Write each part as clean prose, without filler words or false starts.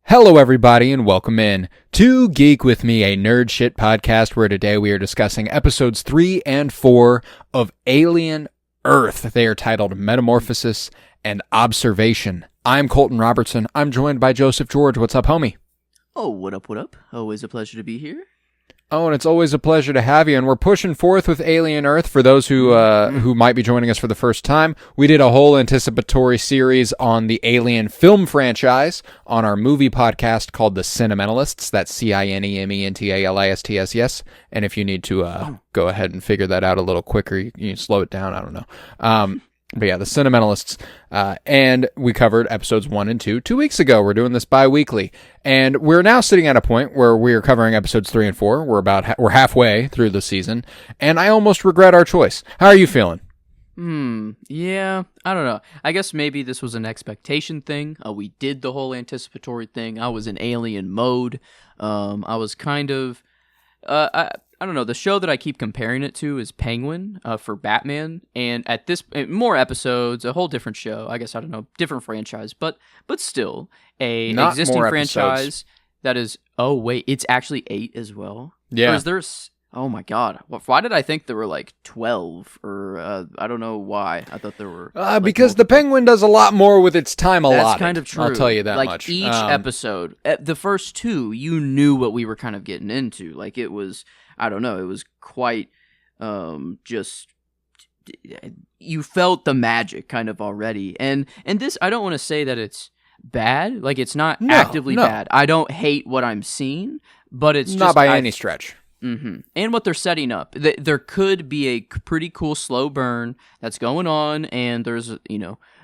Hello, everybody, and welcome in to Geek with Me, a nerd shit podcast where today we are discussing episodes 3 and 4 of Alien Earth. They are titled Metamorphosis and Observation. I'm Colton Robertson. I'm joined by Joseph George. What's up, homie? Oh, what up, what up? Always a pleasure to be here. Oh, and it's always a pleasure to have you. And we're pushing forth with Alien Earth. For those who might be joining us for the first time, we did a whole anticipatory series on the Alien film franchise on our movie podcast called The Cinementalists. That's Cinementalists. And if you need to go ahead and figure that out a little quicker, you can slow it down. I don't know. But yeah, The Cinementalists. And we covered episodes 1 and 2 weeks ago. We're doing this bi-weekly. And we're now sitting at a point where we are covering episodes 3 and 4. We're halfway through the season. And I almost regret our choice. How are you feeling? Yeah, I don't know. I guess maybe this was an expectation thing. We did the whole anticipatory thing. I was in alien mode. I was kind of... I don't know, the show that I keep comparing it to is Penguin for Batman, and at this, more episodes, a whole different show, I guess, I don't know, different franchise, but still, Not existing more franchise episodes. that is, oh wait, it's actually 8 as well? Yeah. Or is there, oh my god, why did I think there were like 12, or I don't know why, I thought there were. Because the Penguin does a lot more with its time allotted. That's kind of true. I'll tell you that like, much. Each episode, the first 2, you knew what we were kind of getting into, like it was... I don't know. It was quite just you felt the magic kind of already. And this, I don't want to say that it's bad. Like it's not actively bad. I don't hate what I'm seeing, but it's not just by any stretch. Mm-hmm. And what they're setting up. There could be a pretty cool slow burn that's going on, and there's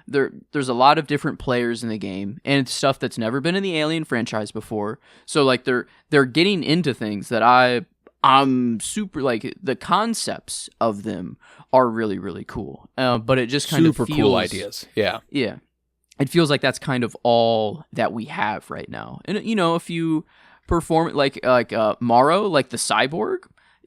there's a lot of different players in the game, and it's stuff that's never been in the Alien franchise before. So like they're getting into things that I'm super, like, the concepts of them are really, really cool. But it just kind of feels... Super cool ideas, yeah. Yeah. It feels like that's kind of all that we have right now. And, if you perform, like Morrow, like the cyborg,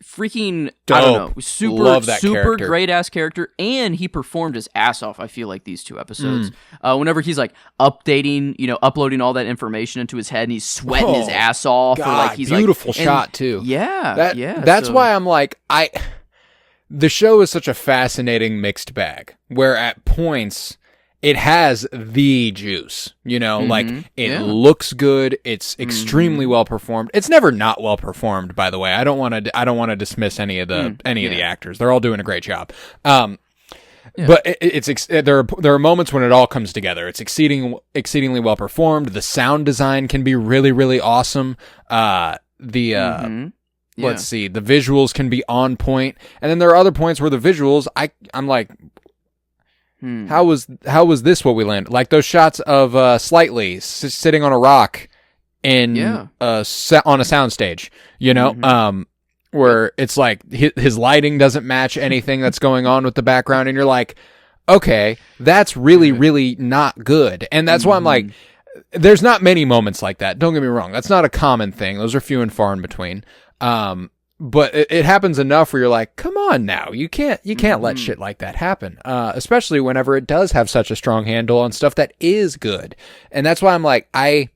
freaking, dope. I don't know, Love that super character. great-ass character, and he performed his ass off, I feel like, these 2 episodes. Whenever he's, like, updating, uploading all that information into his head, and he's sweating his ass off. God, or like he's beautiful like, shot, too. Yeah, That's why I'm like, the show is such a fascinating mixed bag, where at points... It has the juice, like it looks good. It's extremely well performed. It's never not well performed, by the way. I don't want to dismiss any of the actors. They're all doing a great job. But there are moments when it all comes together. It's exceedingly well performed. The sound design can be really, really awesome. Let's see, the visuals can be on point, and then there are other points where the visuals, I'm like. How was this what we landed? Like those shots of Slightly sitting on a rock on a soundstage, where it's like his lighting doesn't match anything that's going on with the background, and you're like, okay, that's really, really not good. And that's why I'm like, there's not many moments like that. Don't get me wrong. That's not a common thing. Those are few and far in between. But it happens enough where you're like, come on now, you can't let shit like that happen. Especially whenever it does have such a strong handle on stuff that is good. And that's why I'm like, I'm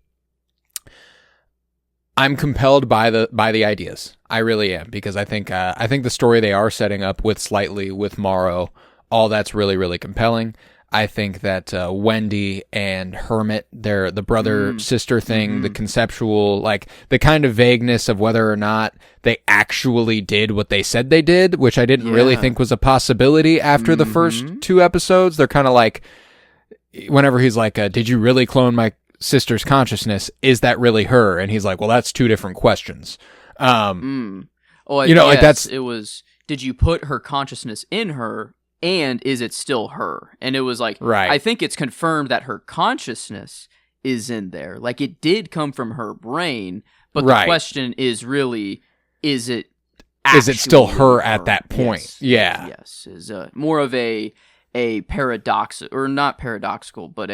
compelled by the ideas. I really am, because I think the story they are setting up with Slightly, with Morrow, all that's really, really compelling. I think that Wendy and Hermit, the brother-sister thing, the conceptual, like, the kind of vagueness of whether or not they actually did what they said they did, which I didn't really think was a possibility after the first 2 episodes. They're kind of like, whenever he's like, did you really clone my sister's consciousness? Is that really her? And he's like, well, that's 2 different questions. It was, did you put her consciousness in her? And is it still her? And it was like, right. I think it's confirmed that her consciousness is in there. Like, it did come from her brain, but the question is really, is it still her at that point? Yes, yes. Is more of a paradox, or not paradoxical, but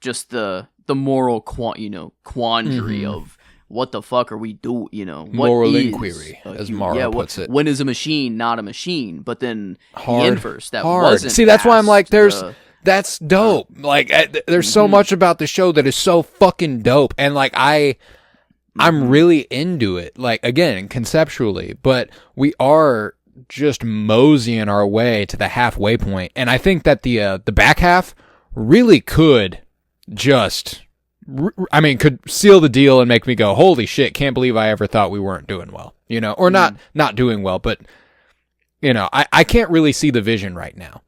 just the moral quandary of, what the fuck are we doing? Moral inquiry, as Morrow puts it. When is a machine not a machine? But then the inverse, that wasn't. See, that's why I'm like, there's That's dope. Like, there's so much about the show that is so fucking dope. And, like, I'm really into it. Like, again, conceptually. But we are just moseying our way to the halfway point. And I think that the back half really could just... could seal the deal and make me go, holy shit, can't believe I ever thought we weren't doing well. You know? Or not doing well, but... You know, I can't really see the vision right now.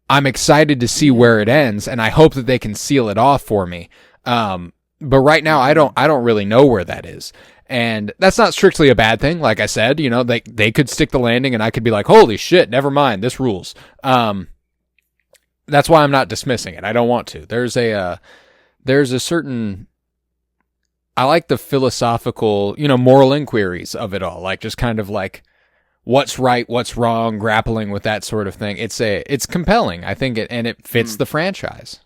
I'm excited to see where it ends, and I hope that they can seal it off for me. But right now, I don't really know where that is. And that's not strictly a bad thing. Like I said, you know, they could stick the landing, and I could be like, holy shit, never mind, this rules. That's why I'm not dismissing it. I don't want to. There's a certain... I like the philosophical, you know, moral inquiries of it all. Like, just kind of like... what's right, what's wrong, grappling with that sort of thing. It's compelling, I think, and it fits the franchise.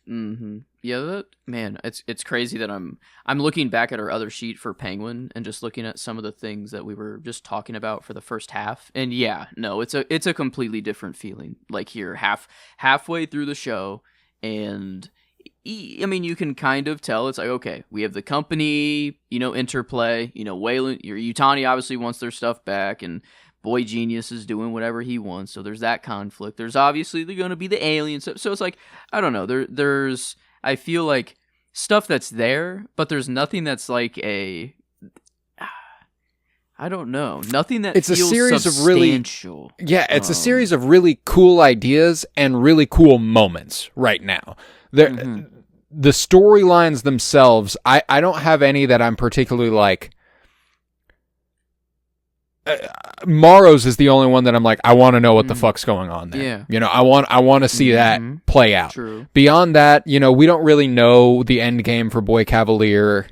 Mm-hmm. Yeah, it's crazy that I'm looking back at our other sheet for Penguin and just looking at some of the things that we were just talking about for the first half. And yeah, no, it's a completely different feeling. Like here, halfway through the show, and I mean, you can kind of tell it's like, okay, we have the company, you know, interplay, you know, Wayland, Yutani obviously wants their stuff back, and Boy Genius is doing whatever he wants, so there's that conflict. There's obviously going to be the aliens, so it's like, I don't know, there's, I feel like stuff that's there, but there's nothing that's like I don't know, nothing that it's feels a series substantial. Of really, it's a series of really cool ideas and really cool moments right now. The storylines themselves, I don't have any that I'm particularly like. Morrow's is the only one that I'm like, I want to know what the fuck's going on there. Yeah. You know, I want to see that play out. True. Beyond that, you know, we don't really know the end game for Boy Cavalier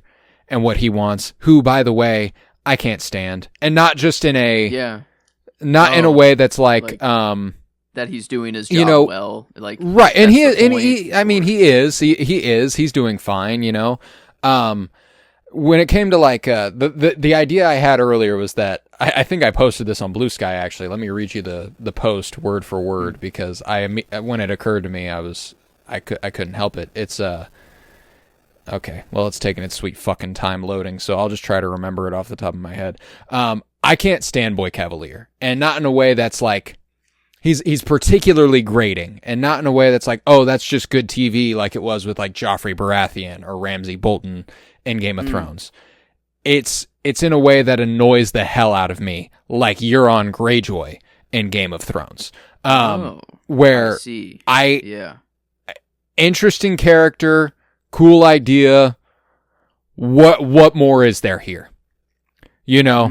and what he wants, who, by the way, I can't stand. And not just in a... Not in a way that's like that he's doing his job, you know, well, like right, and he's doing fine, you know. When it came to like the idea I had earlier was that I think I posted this on Blue Sky actually. Let me read you the post word for word, because when it occurred to me I couldn't help it. It's okay, well, it's taking its sweet fucking time loading, so I'll just try to remember it off the top of my head. I can't stand Boy Cavalier, and not in a way that's like he's particularly grating, and not in a way that's like, oh, that's just good TV, like it was with like Joffrey Baratheon or Ramsay Bolton in Game of Thrones. It's in a way that annoys the hell out of me, like Euron Greyjoy in Game of Thrones. Where interesting character, cool idea. What more is there here? You know,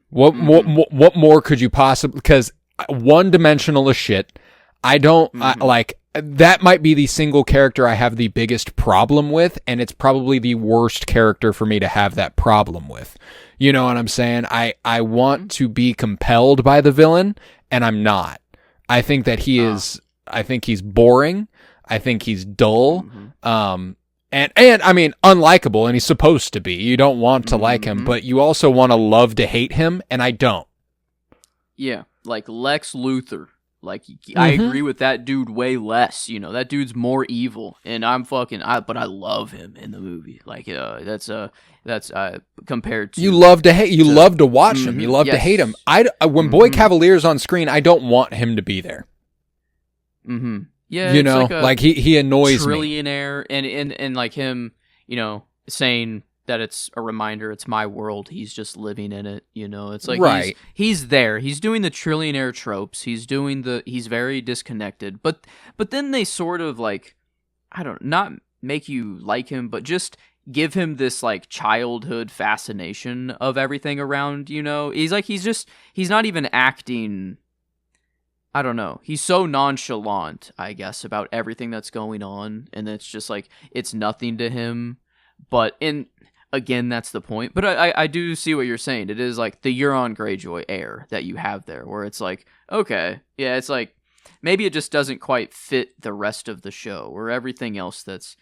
what more could you possibly? Because one-dimensional as shit. I don't like. That might be the single character I have the biggest problem with, and it's probably the worst character for me to have that problem with. You know what I'm saying? I want to be compelled by the villain, and I'm not. I think that he is. I think he's boring. I think he's dull. And I mean, unlikable, and he's supposed to be. You don't want to like him, but you also want to love to hate him, and I don't. Yeah, like Lex Luthor. Like, I agree with that dude way less. You know, that dude's more evil, and but I love him in the movie. Like, that's compared to... You love to hate, you love to watch him, you love to hate him. When Boy Cavalier's on screen, I don't want him to be there. Yeah, you know, like he annoys me. Trillionaire, and like him, you know, saying that it's a reminder, it's my world, he's just living in it, you know. It's like he's there. He's doing the trillionaire tropes. He's very disconnected. But then they sort of like, I don't know, not make you like him, but just give him this like childhood fascination of everything around, you know. He's not even acting, I don't know. He's so nonchalant, I guess, about everything that's going on, and it's just like it's nothing to him. But again, that's the point. But I do see what you're saying. It is like the Euron Greyjoy air that you have there, where it's like, okay, yeah, it's like maybe it just doesn't quite fit the rest of the show or everything else that's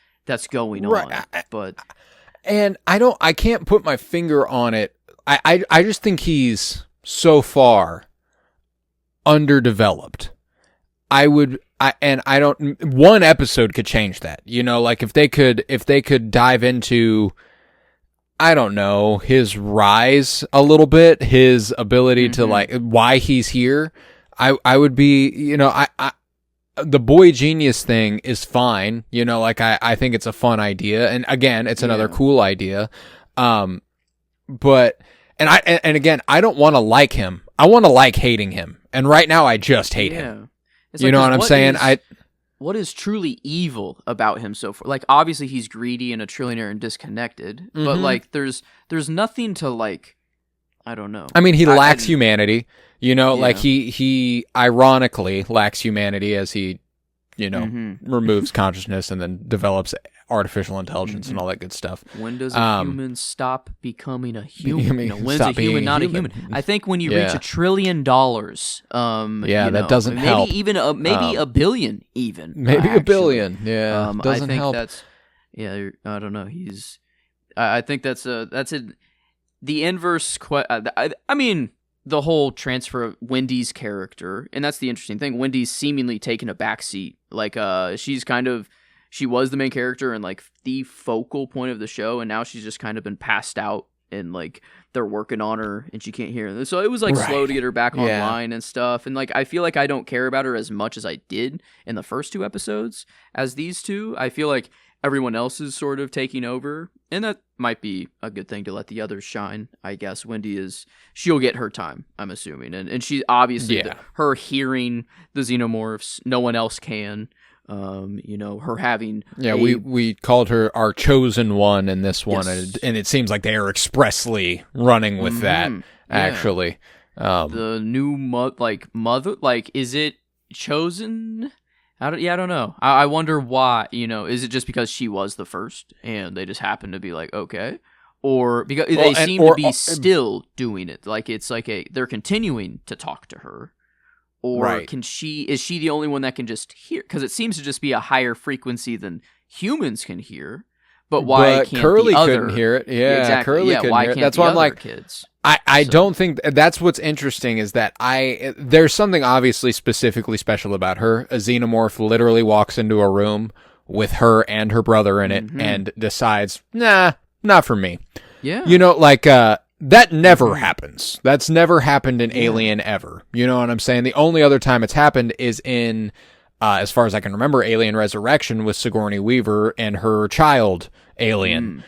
going on. But I can't put my finger on it. I just think he's so far underdeveloped. I would, I don't. One episode could change that. Like if they could dive into, I don't know, his rise a little bit, his ability to like why he's here. I would be, the boy genius thing is fine. Like I think it's a fun idea, and again, it's another cool idea. But and again, I don't want to like him. I want to like hating him, and right now I just hate him. It's you know what I'm saying? What is truly evil about him so far? Like, obviously he's greedy and a trillionaire and disconnected, but like there's nothing to like. I don't know. I mean, he lacks humanity. Like he ironically lacks humanity as he, removes consciousness and then develops artificial intelligence and all that good stuff. When does a human stop becoming a human? When's a human not a human? I think when you reach $1 trillion, that doesn't help. Maybe even maybe $1 billion, even maybe $1 billion. Yeah, doesn't I think help. That's I don't know. I think that's the inverse. I mean, the whole transfer of Wendy's character, and that's the interesting thing. Wendy's seemingly taken a backseat. Like, she was the main character and like the focal point of the show, and now she's just kind of been passed out, and like they're working on her, and she can't hear. So it was like slow to get her back online and stuff. And like I feel like I don't care about her as much as I did in the first 2 episodes as these two. I feel like everyone else is sort of taking over, and that might be a good thing to let the others shine, I guess. She'll get her time, I'm assuming, and she obviously her hearing the xenomorphs, no one else can. Her having we called her our chosen one in this one, and it seems like they are expressly running with that. Actually, the new mother, like, is it chosen? I don't know. I wonder why. Is it just because she was the first and they just happen to be like, okay, or because they seem to be still doing it? Like it's like they're continuing to talk to her, or is she the only one that can just hear? Because it seems to just be a higher frequency than humans can hear. But why can't Curly the other couldn't hear it? Yeah, exactly. Curly couldn't hear it. That's why I'm like, kids. I don't think that's what's interesting is that there's something obviously specifically special about her. A xenomorph literally walks into a room with her and her brother in it and decides, nah, not for me. Yeah. That never happens. That's never happened in Alien ever. You know what I'm saying? The only other time it's happened is in, as far as I can remember, Alien Resurrection with Sigourney Weaver and her child alien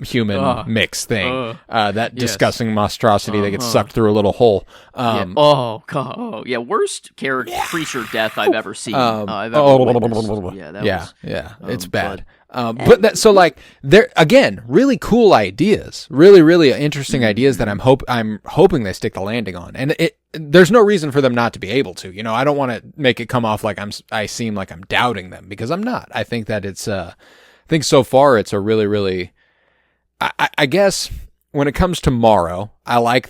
human mix thing. That disgusting monstrosity that gets sucked through a little hole. Worst creature death I've ever seen. It's bad. But that, so like there again, really cool ideas, really interesting ideas that I'm hoping they stick the landing on, and there's no reason for them not to be able to. I don't want to make it come off like I seem like I'm doubting them, because I'm not. I think that I think so far it's a really, I guess when it comes to Morrow, I like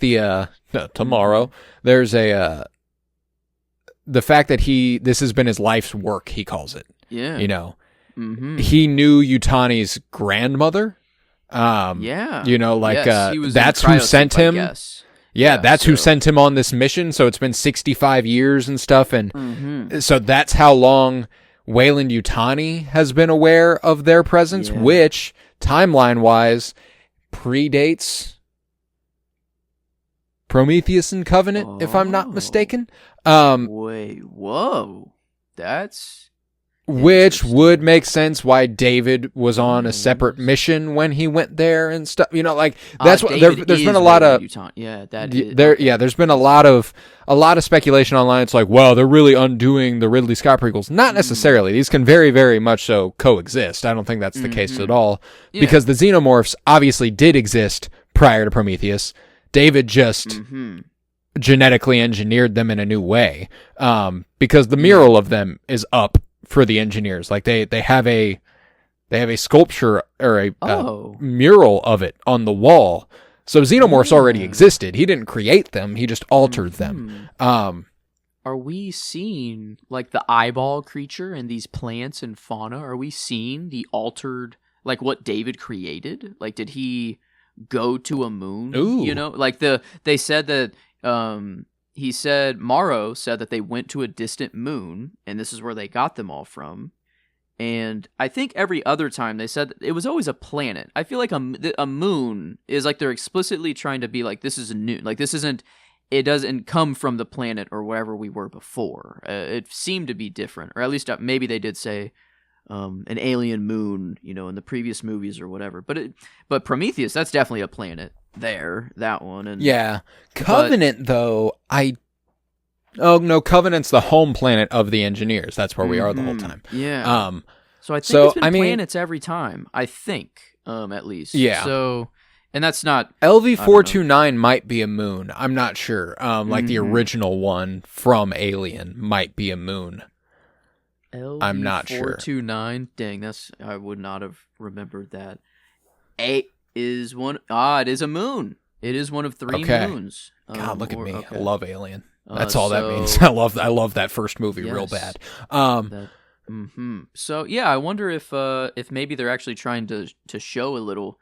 tomorrow. There's the fact that this has been his life's work. He calls it. Yeah. He knew Yutani's grandmother. That's who sent him. Who sent him on this mission. So it's been 65 years and stuff, and so that's how long Weyland Yutani has been aware of their presence, which timeline-wise predates Prometheus and Covenant, if I'm not mistaken. Wait, whoa, that's. Which would make sense why David was on a separate mission when he went there and stuff. That's what there's been a lot of there's been a lot of speculation online. It's like, well, they're really undoing the Ridley Scott prequels. Not necessarily. These can very, very much so coexist. I don't think that's the case at all, because the xenomorphs obviously did exist prior to Prometheus. David just genetically engineered them in a new way, because the mural of them is up for the engineers. Like they have a sculpture or a mural of it on the wall. So xenomorphs already existed. He didn't create them. He just altered them. Are we seeing like the eyeball creature and these plants and fauna? Are we seeing the altered, like what David created? Like, did he go to a moon? Ooh. Like they said that he said Morrow said that they went to a distant moon, and this is where they got them all from. And I think every other time they said it was always a planet. I feel like a moon is like they're explicitly trying to be like, this is a new, like this isn't, it doesn't come from the planet or wherever we were before. It seemed to be different, or at least maybe they did say an alien moon, in the previous movies or whatever. But Prometheus, that's definitely a planet there, that one. And yeah, Covenant though, Oh no, Covenant's the home planet of the engineers. That's where we are the whole time. Yeah. So I think it's been planets every time. I think, at least. Yeah. So, and that's not LV-429 might be a moon. I'm not sure. Like the original one from Alien might be a moon. I'm not sure. LV-429. Dang, I would not have remembered that. It is a moon. It is one of 3 moons. God, look at me. Okay. I love Alien. That's all that means. I love that first movie real bad. So yeah, I wonder if maybe they're actually trying to show a little,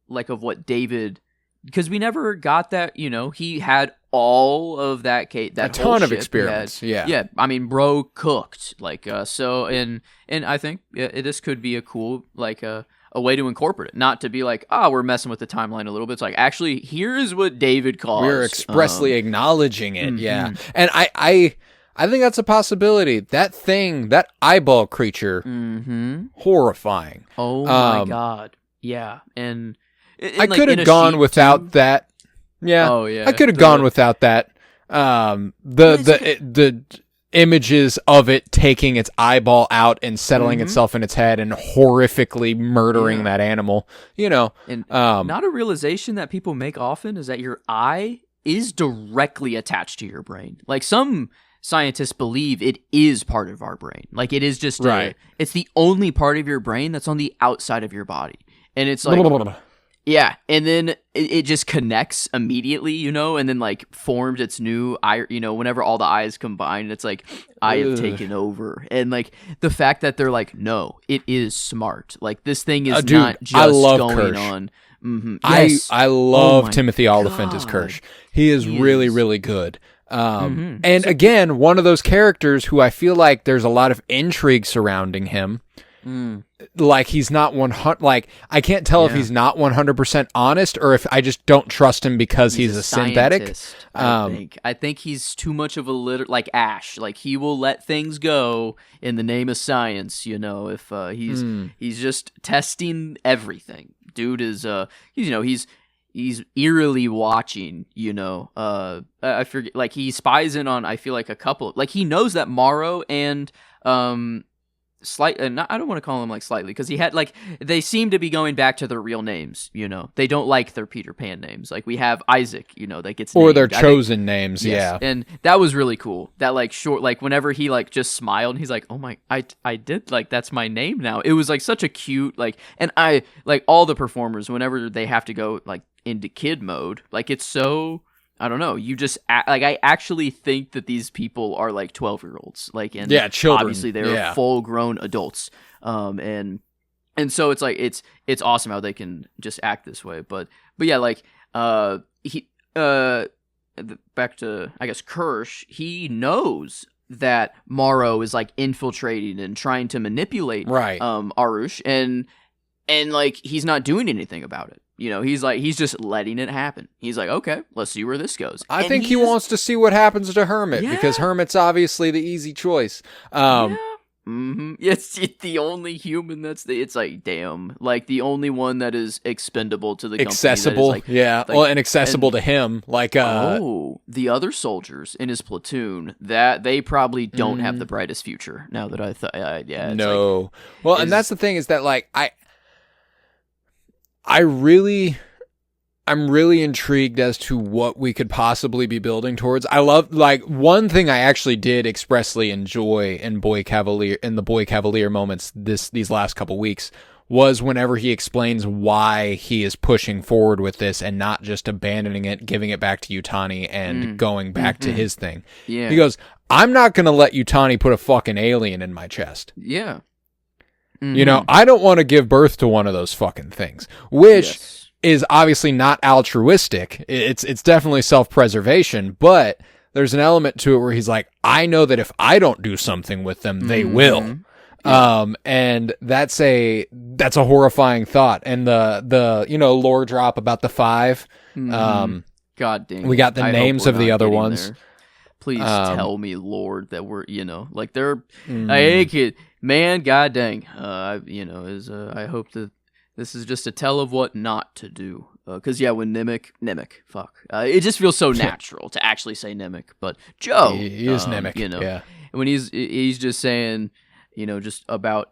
like of what David, because we never got that. He had all of that a ton of experiments. Yeah. I mean, bro cooked so, and I think this could be a cool a way to incorporate it, not to be like, we're messing with the timeline a little bit. It's like, actually, here's what David caused. We're expressly acknowledging it, yeah. And I think that's a possibility. That thing, that eyeball creature, horrifying. Oh my God, yeah. And I could have gone without that. Yeah. Oh yeah. I could have gone without that. The images of it taking its eyeball out and settling itself in its head and horrifically murdering that animal, And not a realization that people make often is that your eye is directly attached to your brain. Like some scientists believe it is part of our brain. Like it is just it's the only part of your brain that's on the outside of your body. And it's like yeah, and then it just connects immediately, and then formed its new eye, whenever all the eyes combine, it's like I have taken over. And the fact that they're like, no, it is smart. Like this thing is not just going Kirsch. On. Mm-hmm. Yes. I love Timothy Oliphant as Kirsch. He is really, really good. And again, one of those characters who I feel like there's a lot of intrigue surrounding him. Like he's not 100. Like I can't tell if he's not 100% honest or if I just don't trust him because he's a synthetic. I think he's too much of a like Ash. Like he will let things go in the name of science. If he's just testing everything. Dude is he's eerily watching. I forget. Like he spies in on. I feel like a couple. Like he knows that Morrow and I don't want to call him slightly because he had they seem to be going back to their real names. They don't like their Peter Pan names. Like we have Isaac, that gets or named. their chosen names. Yes. Yeah, and that was really cool. That short whenever he just smiled, and he's like, oh my, I did that's my name now. It was such a cute and I all the performers whenever they have to go into kid mode, it's so. I don't know. You just I actually think that these people are 12-year-olds. And children. Obviously, they're full-grown adults. And so it's it's awesome how they can just act this way. But yeah, he back to I guess Kirsch. He knows that Morrow is infiltrating and trying to manipulate Arush, and he's not doing anything about it. He's just letting it happen. He's like, okay, let's see where this goes. I think he wants to see what happens to Hermit because Hermit's obviously the easy choice. It's the only human it's damn, the only one that is expendable to the company. Accessible, and accessible to him. The other soldiers in his platoon, that they probably don't have the brightest future. Now that I thought, no. And that's the thing is that I'm really intrigued as to what we could possibly be building towards. I love one thing I actually did expressly enjoy in the Boy Cavalier moments these last couple weeks was whenever he explains why he is pushing forward with this and not just abandoning it, giving it back to Yutani and going back to his thing. Yeah. He goes, I'm not going to let Yutani put a fucking alien in my chest. Yeah. I don't want to give birth to one of those fucking things, which is obviously not altruistic. It's definitely self-preservation, but there's an element to it where he's like, I know that if I don't do something with them, they will. Yeah. And that's a horrifying thought. And the lore drop about the 5. God dang. We got the names of the other ones. There. Please tell me, Lord, that we're, like they're, I hate it, man. God dang. I hope that this is just a tell of what not to do. Because when Nimic, fuck, it just feels so natural to actually say Nimic. But Joe, he is Nimic. Yeah. When he's just saying, just about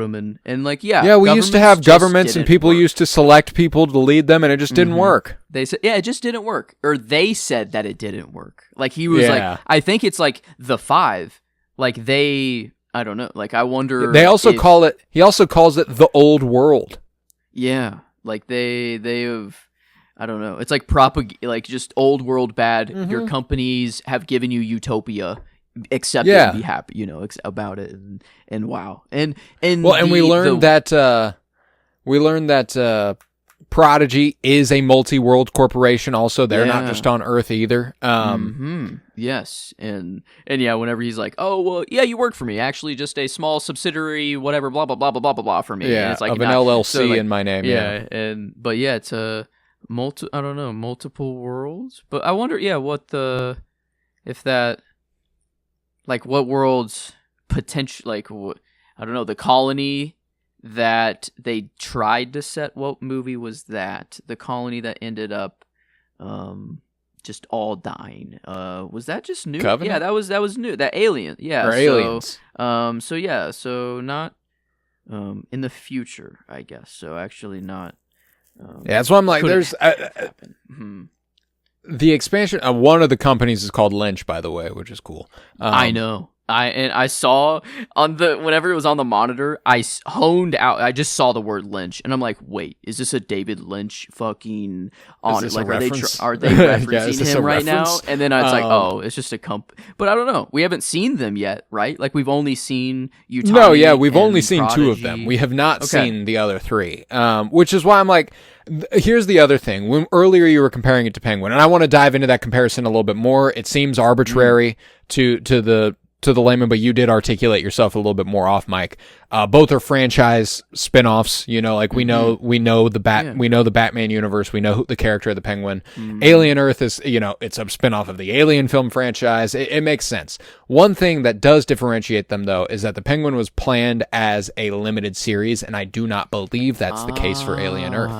him and like, we used to have governments and people used to select people to lead them, and it just didn't work. They said, it just didn't work, or they said that it didn't work. Like he was like, I think it's like the 5, like I don't know, like I wonder. They also call it. He also calls it the old world. Yeah, like they have. I don't know. It's like like just old world bad. Your companies have given you utopia. Accept it and be happy, about it, and wow, and we learned that Prodigy is a multi-world corporation. Also, they're not just on Earth either. Yes, and whenever he's like, oh well, you work for me, actually, just a small subsidiary, whatever, blah blah blah blah blah blah blah for me. Yeah, and it's like of an LLC in my name. It's a multiple worlds. But I wonder, what worlds potential, like I don't know, the colony that they tried to set. What movie was that? The colony that ended up just all dying. Was that just new? Covenant? Yeah, that was new. That Alien. Yeah, or Aliens. So not in the future, I guess. So actually not. That's why I'm like, there's the expansion. One of the companies is called Lynch, by the way, which is cool. I know. I saw on whenever it was on the monitor, I honed out. I just saw the word Lynch, and I'm like, wait, is this a David Lynch fucking on it? Like, are they referencing him right now? And then it's like, oh, it's just a But I don't know. We haven't seen them yet, right? Like we've only seen Utah. No, yeah, we've only seen Prodigy. 2 of them. We have not seen the other 3. Which is why I'm like, here's the other thing. When earlier you were comparing it to Penguin, and I want to dive into that comparison a little bit more. It seems arbitrary to the layman, but you did articulate yourself a little bit more off mic. Both are franchise spin-offs, like we know the Batman universe, we know the character of the Penguin. Alien Earth is, it's a spin-off of the Alien film franchise. It makes sense. One thing that does differentiate them though is that the Penguin was planned as a limited series, and I do not believe that's the case for Alien Earth.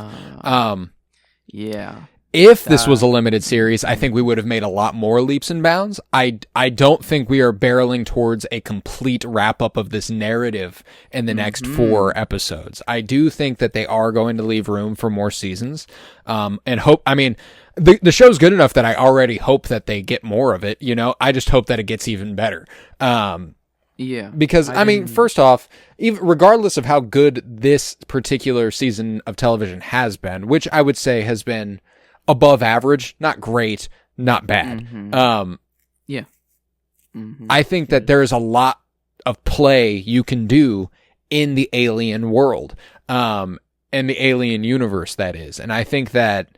If this was a limited series, I think we would have made a lot more leaps and bounds. I don't think we are barreling towards a complete wrap-up of this narrative in the next 4 episodes. I do think that they are going to leave room for more seasons. And hope, I mean, the show's good enough that I already hope that they get more of it, I just hope that it gets even better. Because, I mean, first off, even regardless of how good this particular season of television has been, which I would say has been above average, not great, not bad. I think that there is a lot of play you can do in the Alien world, and the Alien universe, that is. And I think that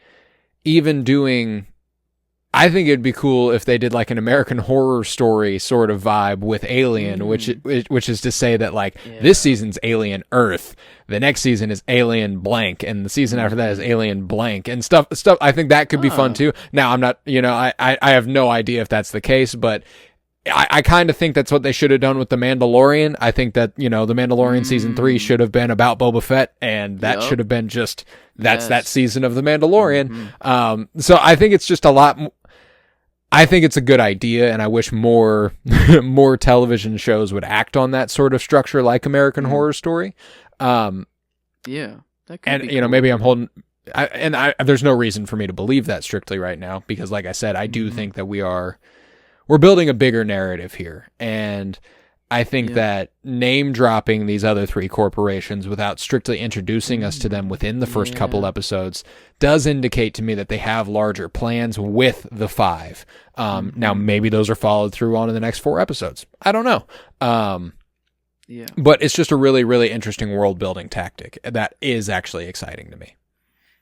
I think it'd be cool if they did like an American Horror Story sort of vibe with Alien, which is to say that this season's Alien Earth, the next season is Alien blank, and the season after that is Alien blank, and stuff. I think that could be fun too. Now I'm not, I have no idea if that's the case, but I kind of think that's what they should have done with The Mandalorian. I think that, The Mandalorian season 3 should have been about Boba Fett, and that should have been just, that season of The Mandalorian. So I think it's just a lot. I think it's a good idea, and I wish more television shows would act on that sort of structure, like American Horror Story. That could be cool. Maybe I'm holding. There's no reason for me to believe that strictly right now, because, like I said, I do think that we're building a bigger narrative here, and I think that name dropping these other 3 corporations without strictly introducing us to them within the first couple episodes does indicate to me that they have larger plans with the 5. Now, maybe those are followed through on in the next 4 episodes. I don't know. But it's just a really, really interesting world building tactic that is actually exciting to me.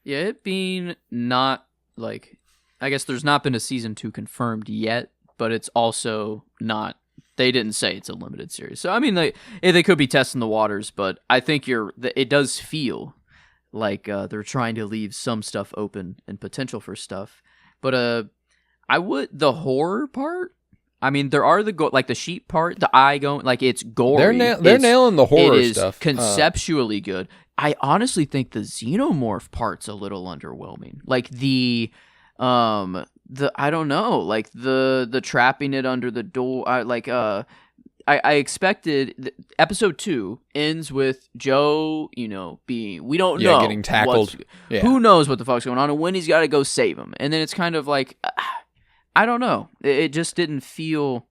Yeah, it being not like, I guess there's not been a season 2 confirmed yet, but it's also not. They didn't say it's a limited series, so I mean, they could be testing the waters, but I think it does feel like they're trying to leave some stuff open and potential for stuff. But the horror part. I mean, there are like the sheep part, the eye going, like it's gory. They're nailing the horror it is stuff. Conceptually good. I honestly think the xenomorph part's a little underwhelming. Like the I don't know, like the trapping it under the door. I expected episode 2 ends with Joe, being, we don't know, getting tackled. Who knows what the fuck's going on and when he's got to go save him. And then it's kind of like, I don't know. It just didn't feel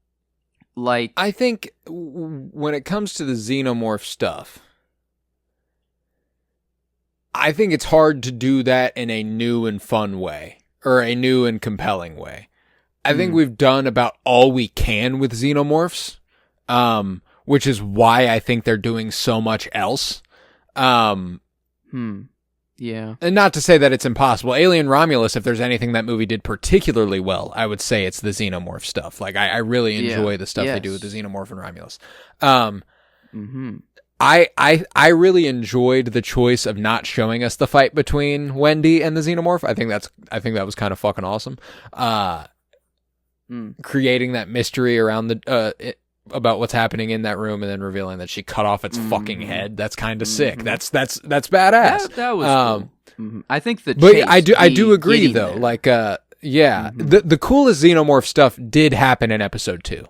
like. I think when it comes to the xenomorph stuff, I think it's hard to do that in a new and fun way or a new and compelling way. I think we've done about all we can with xenomorphs. Which is why I think they're doing so much else. Yeah. And not to say that it's impossible. Alien Romulus, if there's anything that movie did particularly well, I would say it's the xenomorph stuff. Like, I really enjoy the stuff they do with the xenomorph and Romulus. I really enjoyed the choice of not showing us the fight between Wendy and the xenomorph. I think that was kind of fucking awesome. Creating that mystery around about what's happening in that room, and then revealing that she cut off its fucking head. That's kind of sick. That's badass. That was cool. I think I do agree though. There. Like, the coolest xenomorph stuff did happen in episode 2.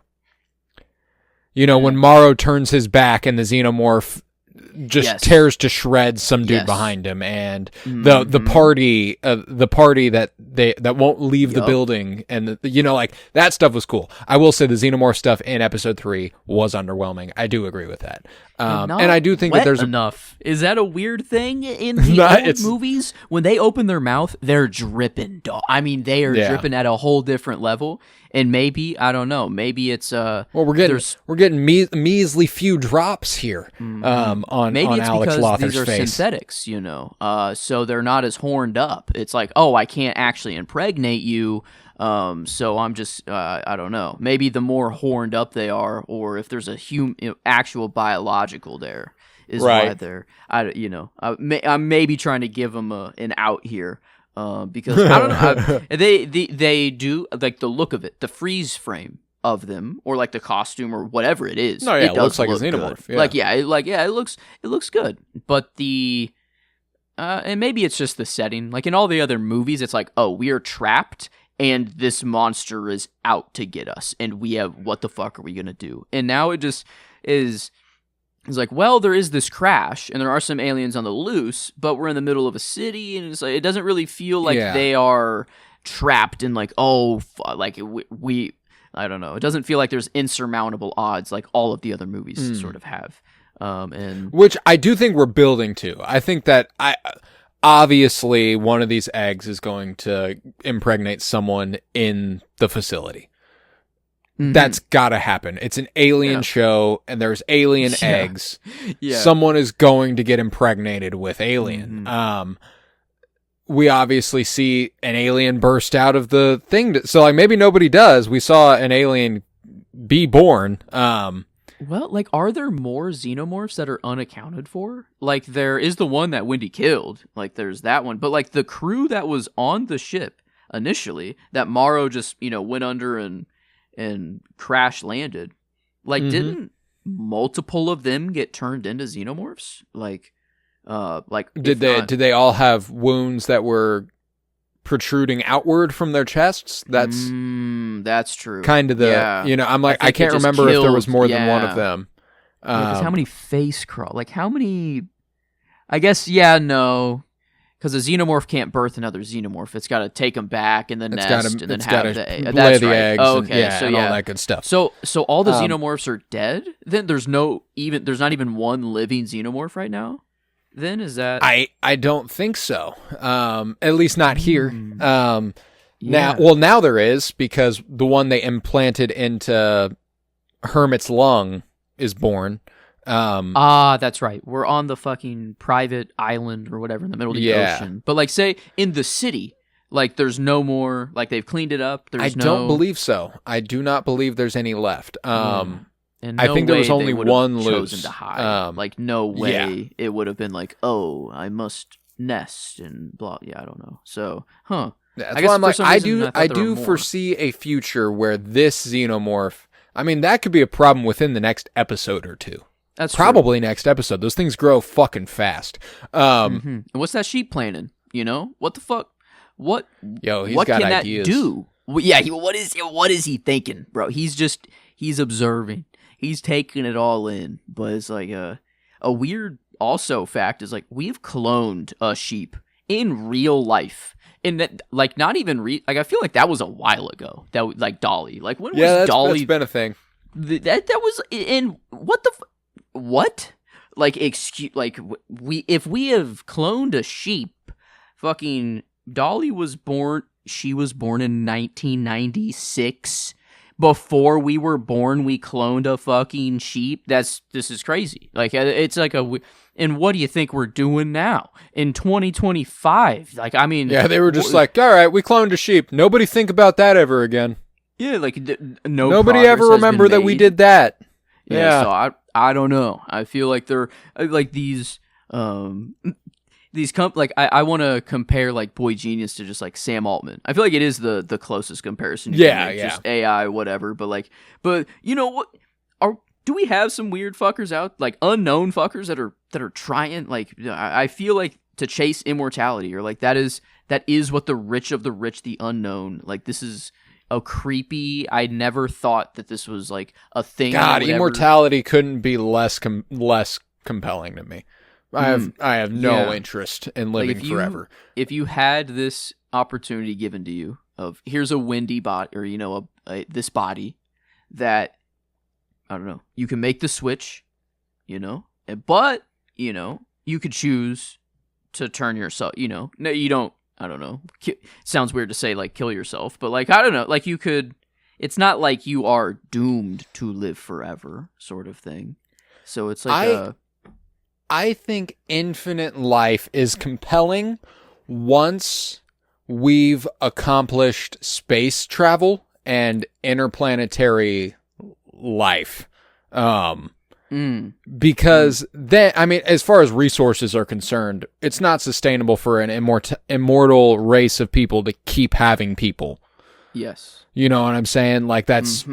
When Morrow turns his back and the xenomorph just tears to shreds some dude behind him, and the party that won't leave the building, and like that stuff was cool. I will say the xenomorph stuff in episode 3 was underwhelming. I do agree with that, and I do think that there's enough. Is that a weird thing in the old movies? When they open their mouth, they're dripping. I mean, they are dripping at a whole different level. And maybe, I don't know, maybe it's we're getting measly few drops here on Alex Lother's these are face. Synthetics, so they're not as horned up. It's like, oh, I can't actually impregnate you, so I'm just I don't know. Maybe the more horned up they are, or if there's a actual biological there, is why they're I'm maybe trying to give them an out here. Because I don't know, they do like the look of it, the freeze frame of them, or like the costume or whatever it is. No, it does looks like a xenomorph. Yeah. It looks good. But and maybe it's just the setting. Like in all the other movies, it's like, oh, we are trapped and this monster is out to get us, and we have, what the fuck are we gonna do? And now it just is. It's like, well, there is this crash, and there are some aliens on the loose, but we're in the middle of a city, and it's like, it doesn't really feel like they are trapped in like, we I don't know. It doesn't feel like there's insurmountable odds like all of the other movies sort of have. And which I do think we're building to. I think that obviously one of these eggs is going to impregnate someone in the facility. That's gotta happen. It's an alien show, and there's alien eggs. Someone is going to get impregnated with alien. We obviously see an alien burst out of the thing. So like maybe nobody does. We saw an alien be born. Well, like, are there more xenomorphs that are unaccounted for? Like, there is the one that Wendy killed. Like, there's that one. But like the crew that was on the ship initially, that Morrow just went under and crash landed, like didn't multiple of them get turned into xenomorphs? Did they all have wounds that were protruding outward from their chests? That's true. Kind of I'm like, I can't remember if there was more than one of them. Because how many face crawl? Like how many? I guess no. Because a xenomorph can't birth another xenomorph. It's got to take them back and then nest and then have the eggs. That's right. Eggs all that good stuff. So all the xenomorphs are dead? Then there's not even one living xenomorph right now? Then is that... I don't think so. At least not here. Now there is, because the one they implanted into Hermit's lung is born. That's right. We're on the fucking private island or whatever in the middle of the ocean. But like, say in the city, like there's no more. Like they've cleaned it up. I don't believe so. I do not believe there's any left. And I think there was only one loose. Chosen to hide. Like no way it would have been like, oh, I must nest and blah. Yeah, I don't know. So, That's I guess why I'm like, I do foresee a future where this xenomorph. I mean, that could be a problem within the next episode or two. That's probably next episode. Those things grow fucking fast. And what's that sheep planning? You know, what the fuck? What? Yo, he's what got can ideas. That do? Yeah, what is he thinking, bro? He's observing. He's taking it all in. But it's like a weird also fact is like we've cloned a sheep in real life. And that, like, not even like I feel like that was a while ago. That like Dolly. Like when was Dolly? That's been a thing. That was in what the what? Like if we have cloned a sheep, fucking Dolly was born. She was born in 1996. Before we were born, we cloned a fucking sheep. This is crazy. Like it's like and what do you think we're doing now in 2025? Like I mean, yeah, they were just like, all right, we cloned a sheep. Nobody think about that ever again. Yeah, like nobody ever remember that we did that. Yeah. So I don't know. I feel like they're like these like I want to compare like Boy Genius to just like Sam Altman. I feel like it is the closest comparison. Just AI, whatever. But you know what? Do we have some weird fuckers out, like unknown fuckers that are trying? Like I feel like to chase immortality, or like that is what the rich of the rich, the unknown. Like this is a creepy. I never thought that this was like a thing. God, immortality couldn't be less compelling to me. I have no interest in living forever. If you had this opportunity given to you of here's a windy bot or this body that I don't know, you can make the switch, but you could choose to turn yourself. No, you don't. I don't know. Sounds weird to say like kill yourself, but like I don't know. Like you could. It's not like you are doomed to live forever, sort of thing. So it's like I think infinite life is compelling once we've accomplished space travel and interplanetary life. Because then, I mean, as far as resources are concerned, it's not sustainable for an immortal race of people to keep having people. Yes. You know what I'm saying? Like that's...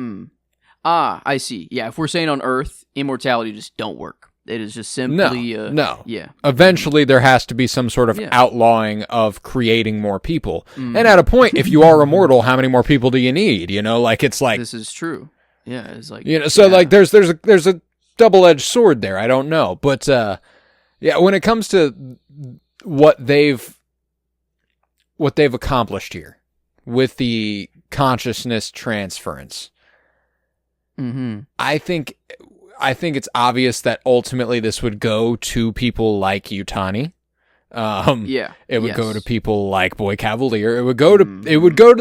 I see. Yeah, if we're saying on Earth, immortality just don't work. It is just simply... No. Yeah. Eventually, there has to be some sort of outlawing of creating more people. And at a point, if you are immortal, how many more people do you need? Like, it's like... This is true. Yeah, it's like... like, there's a double-edged sword there. I don't know. But, when it comes to what they've accomplished here with the consciousness transference, I think it's obvious that ultimately this would go to people like Yutani. It would go to people like Boy Cavalier. It would go to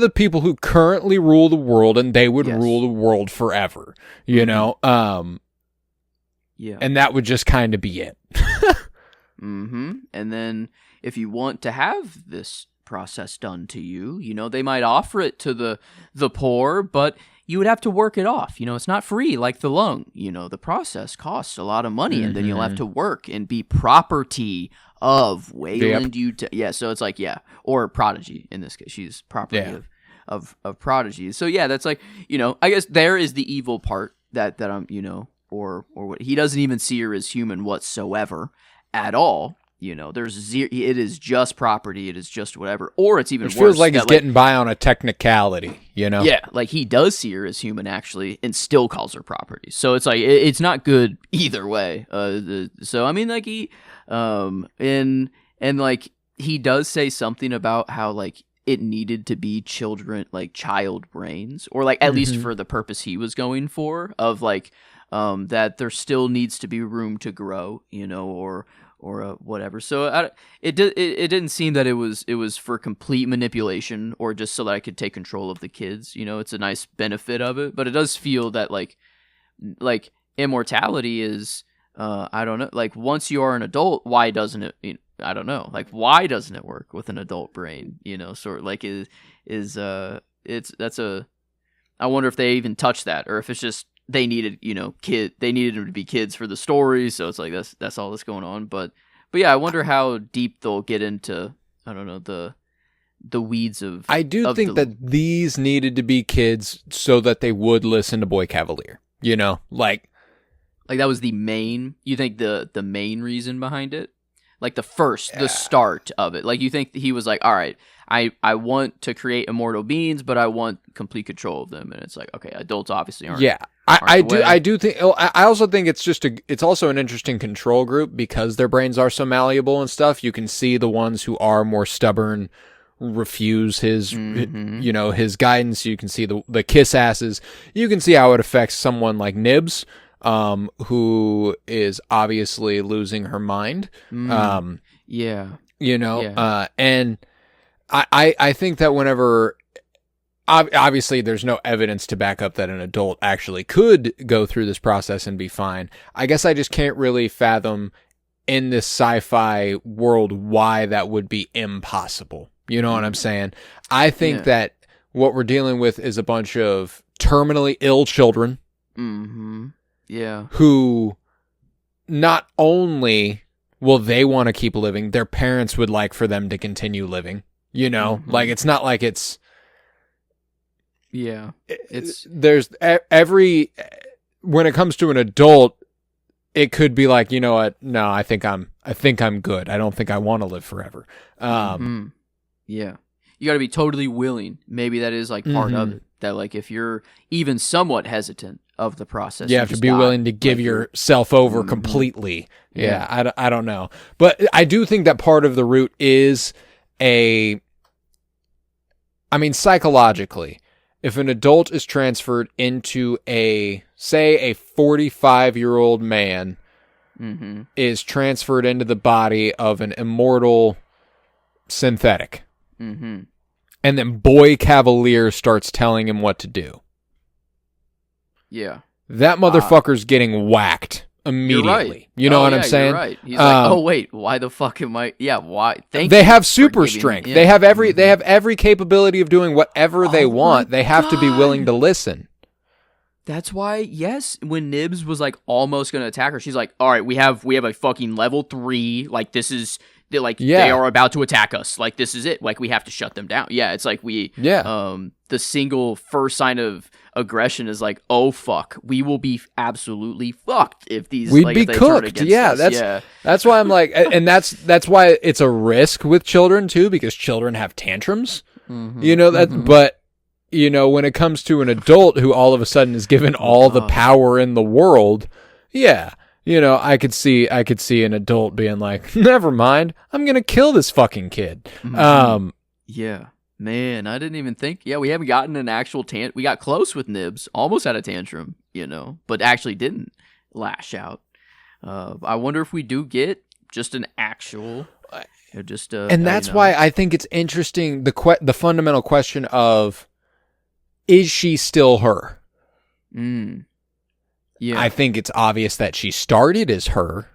the people who currently rule the world, and they would rule the world forever. And that would just kind of be it. And then if you want to have this process done to you, they might offer it to the poor, but you would have to work it off. It's not free like the lung. The process costs a lot of money, and then you'll have to work and be property of Wayland. So it's like, or Prodigy in this case. She's property of Prodigy. So that's like, I guess there is the evil part that I'm, or what he doesn't even see her as human whatsoever at all. There's zero. It is just property. It is just whatever. Or it's even worse. It feels like he's getting by on a technicality, Yeah, like he does see her as human actually, and still calls her property. So it's like it's not good either way. So I mean, like he, and like he does say something about how like it needed to be child brains, or like at least for the purpose he was going for, of like that there still needs to be room to grow, or whatever. So it didn't seem that it was for complete manipulation or just so that I could take control of the kids. It's a nice benefit of it, but it does feel that like immortality is I don't know. Like, once you are an adult, why doesn't it? I don't know. Like, why doesn't it work with an adult brain? Sort of like that's a. I wonder if they even touch that, or if it's just they needed, they needed them to be kids for the story. So it's like that's all that's going on. But yeah, I wonder how deep they'll get into. I don't know the weeds of. I do think that these needed to be kids so that they would listen to Boy Cavalier. Like that was the main. You think the main reason behind it? Like the start of it. Like, you think he was like, all right, I want to create immortal beings, but I want complete control of them. And it's like, okay, adults obviously aren't. Yeah, I do think. I also think it's also an interesting control group because their brains are so malleable and stuff. You can see the ones who are more stubborn refuse his his guidance. You can see the kiss asses. You can see how it affects someone like Nibs, who is obviously losing her mind. Yeah. And I think that whenever, obviously there's no evidence to back up that an adult actually could go through this process and be fine. I guess I just can't really fathom in this sci-fi world why that would be impossible. You know what I'm saying? I think that what we're dealing with is a bunch of terminally ill children. Mm-hmm. Yeah. Who not only will they want to keep living, their parents would like for them to continue living. Like, it's not like it's. Yeah. There's when it comes to an adult, it could be like, you know what? No, I think I'm good. I don't think I want to live forever. Yeah. You got to be totally willing. Maybe that is like part of it. That, like, if you're even somewhat hesitant of the process, you have to be willing to give yourself over completely. Yeah. I don't know. But I do think that part of the root is psychologically, if an adult is transferred into say a 45-year-old man is transferred into the body of an immortal synthetic. And then Boy Cavalier starts telling him what to do. Yeah. That motherfucker's getting whacked immediately. Right. You know what I'm saying? You're right. He's like, oh wait, why the fuck am I? Yeah, why? They have super strength. They have every capability of doing whatever they want. They have to be willing to listen. That's why, yes, when Nibs was like almost going to attack her, she's like, all right, we have a fucking level 3. Like, this is. They are about to attack us. Like, this is it. Like, we have to shut them down. Yeah, it's like the single first sign of aggression is like, oh fuck, we will be absolutely fucked if these we'd be cooked. Yeah, us. That's why I'm like, and that's why it's a risk with children too, because children have tantrums. But when it comes to an adult who all of a sudden is given all the power in the world, I could see an adult being like, never mind, I'm going to kill this fucking kid. Yeah. Man, I didn't even think. Yeah, we haven't gotten an actual we got close with Nibs, almost had a tantrum, but actually didn't lash out. I wonder if we do get just an actual, and that's why I think it's interesting, the fundamental question of, is she still her? Yeah. I think it's obvious that she started as her.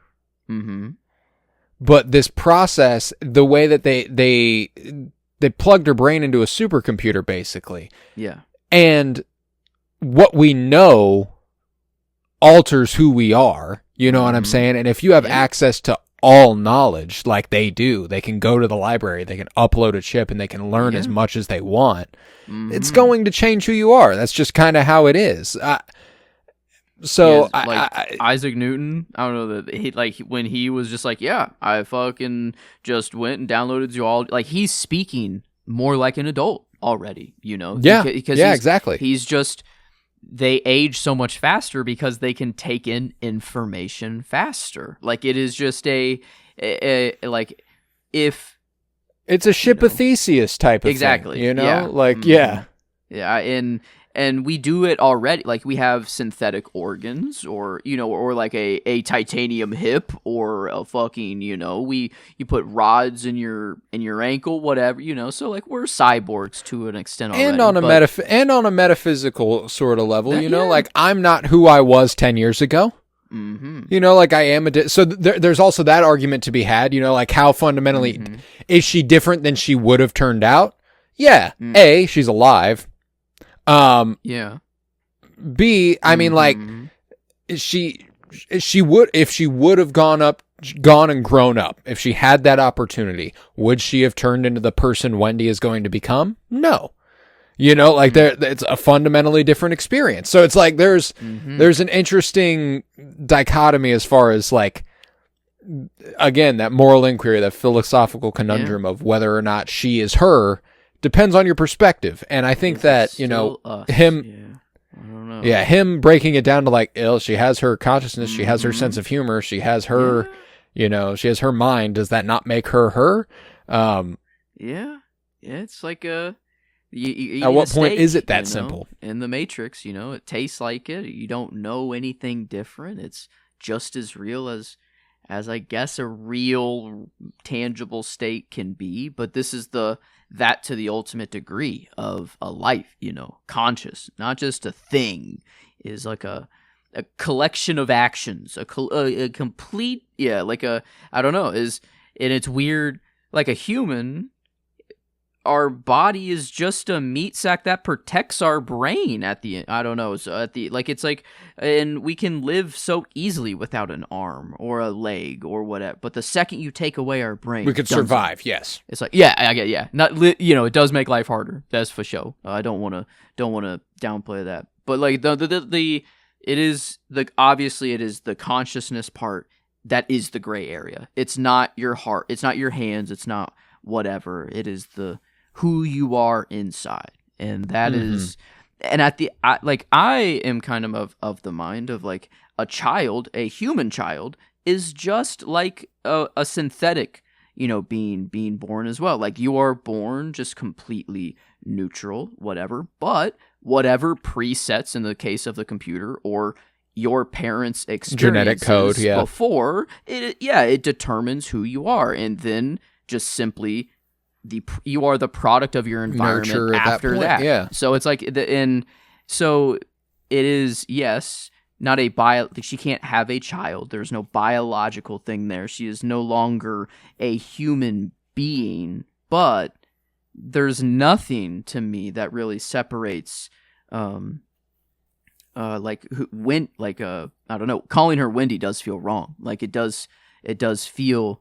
But this process, the way that they plugged her brain into a supercomputer, basically. Yeah. And what we know alters who we are. You know what I'm saying? And if you have access to all knowledge, like they do, they can go to the library, they can upload a chip, and they can learn as much as they want. It's going to change who you are. That's just kind of how it is. Isaac Newton, I don't know that he when he was just like, yeah, I fucking just went and downloaded Zoology. Like, he's speaking more like an adult already, Yeah, because exactly. He's just, they age so much faster because they can take in information faster. Like, it is just if it's a ship of Theseus type of exactly thing, yeah. And we do it already. Like, we have synthetic organs, or like a titanium hip, or a fucking, you put rods in your ankle, whatever, So, like, we're cyborgs to an extent already. And on a metaphysical sort of level, like, I'm not who I was 10 years ago. You know, like I am so there's also that argument to be had, you know, like how fundamentally is she different than she would have turned out? Yeah. A, she's alive. Yeah. B, I mean, like she would, if she would have gone and grown up, if she had that opportunity, would she have turned into the person Wendy is going to become? No. You know, like it's a fundamentally different experience. So it's like there's an interesting dichotomy as far as like, again, that moral inquiry, that philosophical conundrum of whether or not she is her depends on your perspective. And I think that, you know, him breaking it down to like, she has her consciousness, she has her sense of humor, she has her, you know, she has her mind. Does that not make her her? Yeah, it's like a... At what point is it that simple? In the Matrix, you know, it tastes like it. You don't know anything different. It's just as real as I guess a real tangible state can be. But this is that to the ultimate degree of a life, you know, conscious, not just a thing, is like a collection of actions, a complete, like I don't know, and it's weird, like a human. Our body is just a meat sack that protects our brain at the end. I don't know. So it's like, and we can live so easily without an arm or a leg or whatever. But the second you take away our brain, we could survive. Yes. It's like, I get, not, you know, it does make life harder. That's for sure. I don't want to downplay that. But like obviously it is the consciousness part that is the gray area. It's not your heart. It's not your hands. It's not whatever. It is who you are inside. And that is, and I am kind of the mind of like a human child is just like a synthetic, you know, being born as well. Like you are born just completely neutral, whatever, but whatever presets in the case of the computer or your parents' experiences genetic code, before it determines who you are. And then just simply you are the product of your environment nurture after that. Yeah. So it's like so it is, yes, not she can't have a child. There's no biological thing there. She is no longer a human being, but there's nothing to me that really separates I don't know, calling her Wendy does feel wrong. Like it does feel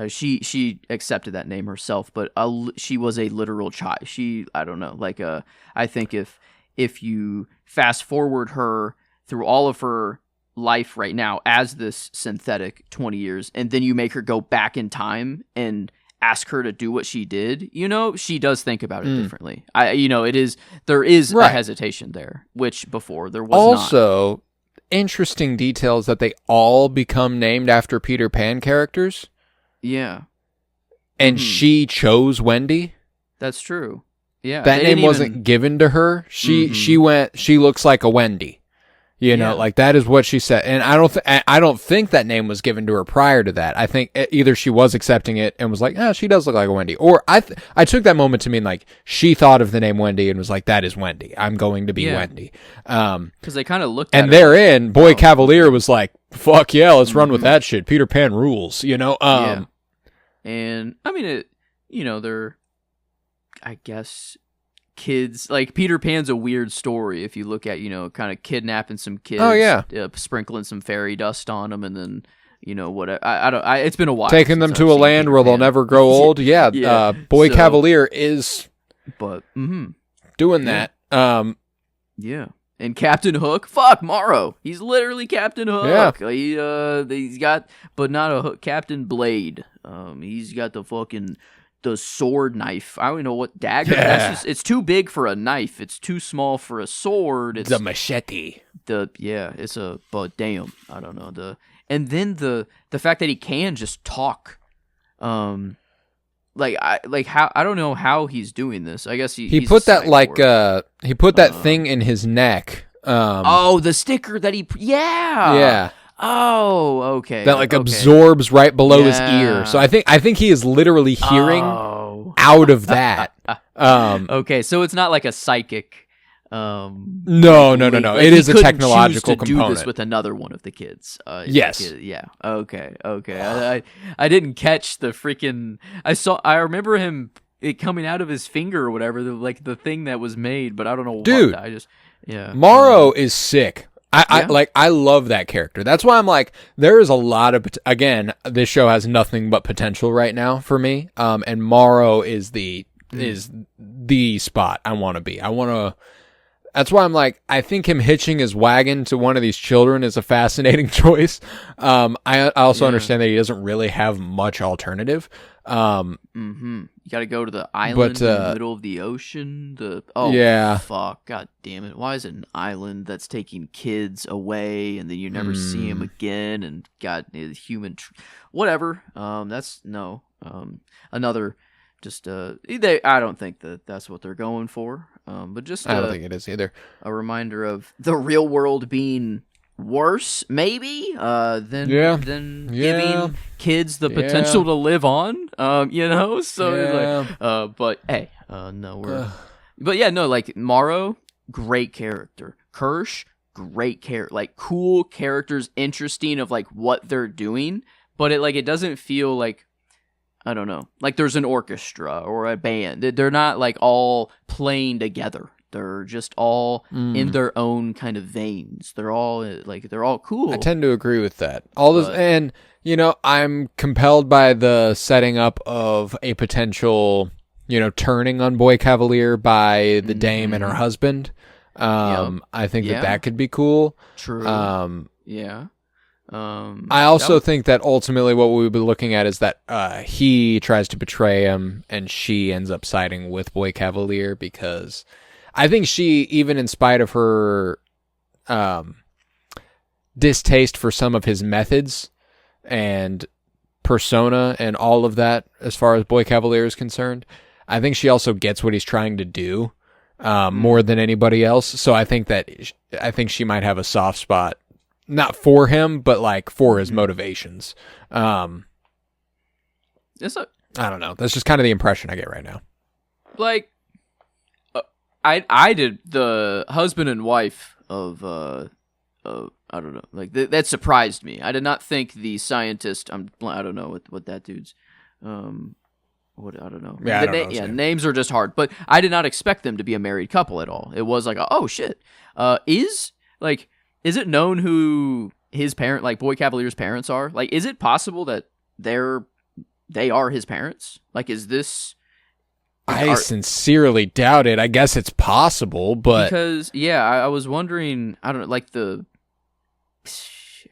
she accepted that name herself, but she was a literal child. I don't know, like I think if you fast forward her through all of her life right now as this synthetic 20 years, and then you make her go back in time and ask her to do what she did, you know, she does think about it differently. There is a hesitation there, which before there was also not. Interesting details that they all become named after Peter Pan characters. Yeah. And she chose Wendy. That's true. Yeah. That name wasn't given to her. She looks like a Wendy. You know, like that is what she said. And I don't think that name was given to her prior to that. I think either she was accepting it and was like, she does look like a Wendy. Or I took that moment to mean like she thought of the name Wendy and was like, that is Wendy. I'm going to be Wendy. Because they kind of looked at and therein, Boy Cavalier was like, fuck yeah, let's run with that shit. Peter Pan rules, you know? And I mean, they're, I guess, kids. Like Peter Pan's a weird story if you look at, kind of kidnapping some kids. Oh yeah, sprinkling some fairy dust on them, and then whatever. It's been a while. Taking them to a land where they'll never grow old. Yeah. Boy Cavalier is, doing that. Yeah. And Captain Hook, fuck Morrow. He's literally Captain Hook. Yeah. He's got, but not a hook. Captain Blade. He's got the sword knife. I don't know what dagger. Yeah. It's too big for a knife. It's too small for a sword. It's the machete. But damn, I don't know and then the fact that he can just talk. I don't know how he's doing this. I guess he put that he put that thing in his neck. The sticker that yeah. Oh, okay. That absorbs right below his ear. So I think he is literally hearing out of that. Okay, so it's not like a psychic No. It is a technological component. Do this with another one of the kids. Yes. Yeah. Okay. I didn't catch the freaking. I remember him it coming out of his finger or whatever, the thing that was made, but I don't know. Dude, what. I just Morrow is sick. I love that character. That's why I'm like, there is a lot of, again, this show has nothing but potential right now for me. And Morrow is the spot I want to be. That's why I'm like, I think him hitching his wagon to one of these children is a fascinating choice. I also understand that he doesn't really have much alternative. You got to go to the island in the middle of the ocean. Fuck, god damn it! Why is it an island that's taking kids away and then you never see him again? And got human, whatever. That's no. Another, just I don't think that's what they're going for. But just I don't think it is either. A reminder of the real world being worse, maybe, than giving kids the potential to live on. So it's like, but hey, like Morrow, great character. Kirsch, great character. Like cool characters, interesting of like what they're doing, but it doesn't feel like, I don't know, like there's an orchestra or a band. They're not like all playing together. They're just all in their own kind of veins. They're all cool. I tend to agree with that. And I'm compelled by the setting up of a potential, turning on Boy Cavalier by the dame and her husband. I think that could be cool. True. I also think that ultimately what we would be looking at is that he tries to betray him and she ends up siding with Boy Cavalier, because I think she, even in spite of her distaste for some of his methods and persona and all of that as far as Boy Cavalier is concerned, I think she also gets what he's trying to do more than anybody else. So I think she might have a soft spot, not for him, but like for his motivations. I don't know. That's just kind of the impression I get right now. Like, I did the husband and wife of I don't know, like that surprised me. I did not think the scientist. I don't know what that dude's. I don't know. Yeah, I don't know. Names are just hard, but I did not expect them to be a married couple at all. It was like, oh shit. Is it known who his parent, like Boy Cavalier's parents are? Like, is it possible that they are his parents? Like, is this? I sincerely doubt it. I guess it's possible, but because I was wondering. I don't know, like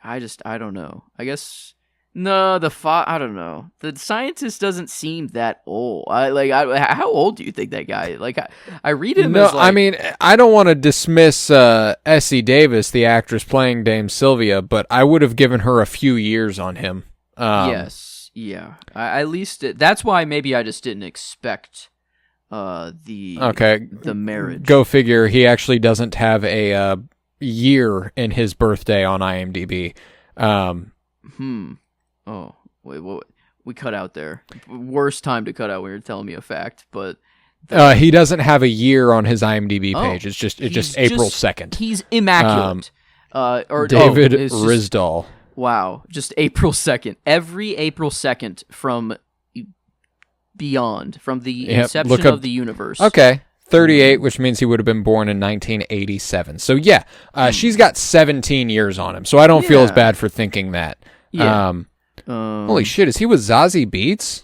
I don't know. I guess no. I don't know. The scientist doesn't seem that old. How old do you think that guy? Like, I read him. No, as like, I mean, I don't want to dismiss Essie Davis, the actress playing Dame Sylvia, but I would have given her a few years on him. Yes, yeah. At least that's why maybe I just didn't expect the marriage. Go figure. He actually doesn't have a year in his birthday on IMDb. Oh, wait, what? We cut out there. Worst time to cut out when you're telling me a fact, but he doesn't have a year on his IMDb page. It's just April 2nd. He's immaculate. David Risdall. Wow, just April 2nd. Every April 2nd from beyond, from the inception of the universe. Okay. 38, which means he would have been born in 1987. So yeah, she's got 17 years on him. So I don't feel as bad for thinking that. Yeah. Holy shit, is he with Zazie Beetz?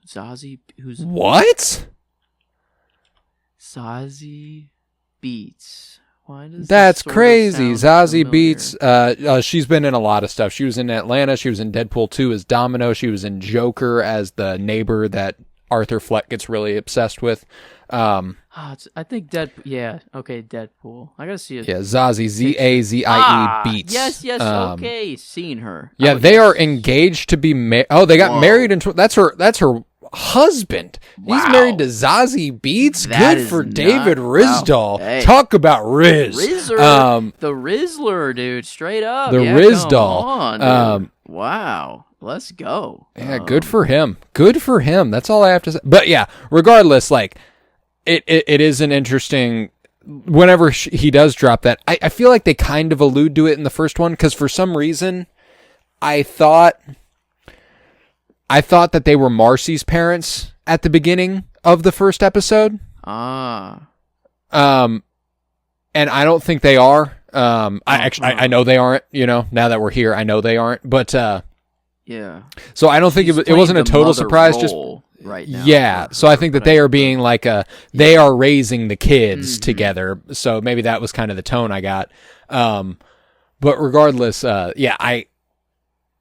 Zazie, who's what? Zazie Beetz. Why does that's crazy? Zazie Beetz. She's been in a lot of stuff. She was in Atlanta. She was in Deadpool 2 as Domino. She was in Joker as the neighbor that Arthur Fleck gets really obsessed with. I think Deadpool. Yeah, okay, Deadpool. I gotta see it. Yeah, Zazie, Zazie Beetz. Yes, okay, seen her. Yeah, they are engaged to be married. Oh, they got married in. That's her husband. Wow. He's married to Zazie Beetz. That Good for not, David Risdall. Wow. Hey. Talk about Riz. The Rizzler, dude, straight up. The Risdall. Come on, wow. Let's go. Yeah, good for him. Good for him. That's all I have to say. But yeah, regardless, like, it is an interesting. Whenever he does drop that, I feel like they kind of allude to it in the first one, because for some reason, I thought that they were Marcy's parents at the beginning of the first episode. And I don't think they are. I know they aren't. Now that we're here, I know they aren't. But yeah. So I don't think it wasn't a total surprise. Just right now. Yeah. So I think that they are being like they are raising the kids together. So maybe that was kind of the tone I got. But regardless, I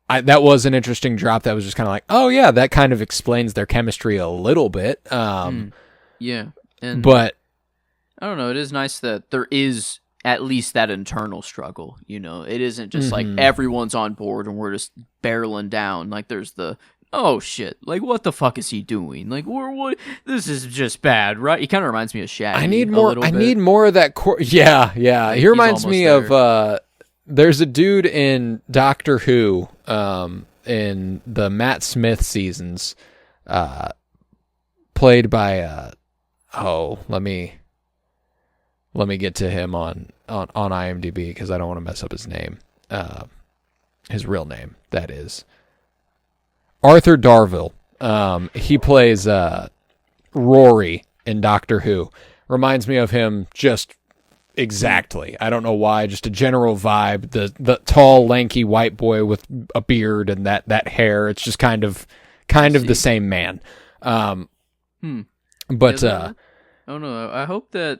that was an interesting drop. That was just kind of like, oh yeah, that kind of explains their chemistry a little bit. Yeah. But I don't know. It is nice that there is at least that internal struggle. It isn't just like everyone's on board and we're just barreling down. Like there's oh shit! Like what the fuck is he doing? Like what? This is just bad, right? He kind of reminds me of Shaggy. I need more. I need more of that. Yeah. Like he reminds me of. There's a dude in Doctor Who, in the Matt Smith seasons, played by. Let me get to him on IMDb, because I don't want to mess up his name. His real name, that is. Arthur Darvill. He plays Rory in Doctor Who. Reminds me of him just exactly. I don't know why. Just a general vibe. The tall, lanky white boy with a beard and that hair. It's just kind of the same man. But I don't know. I hope that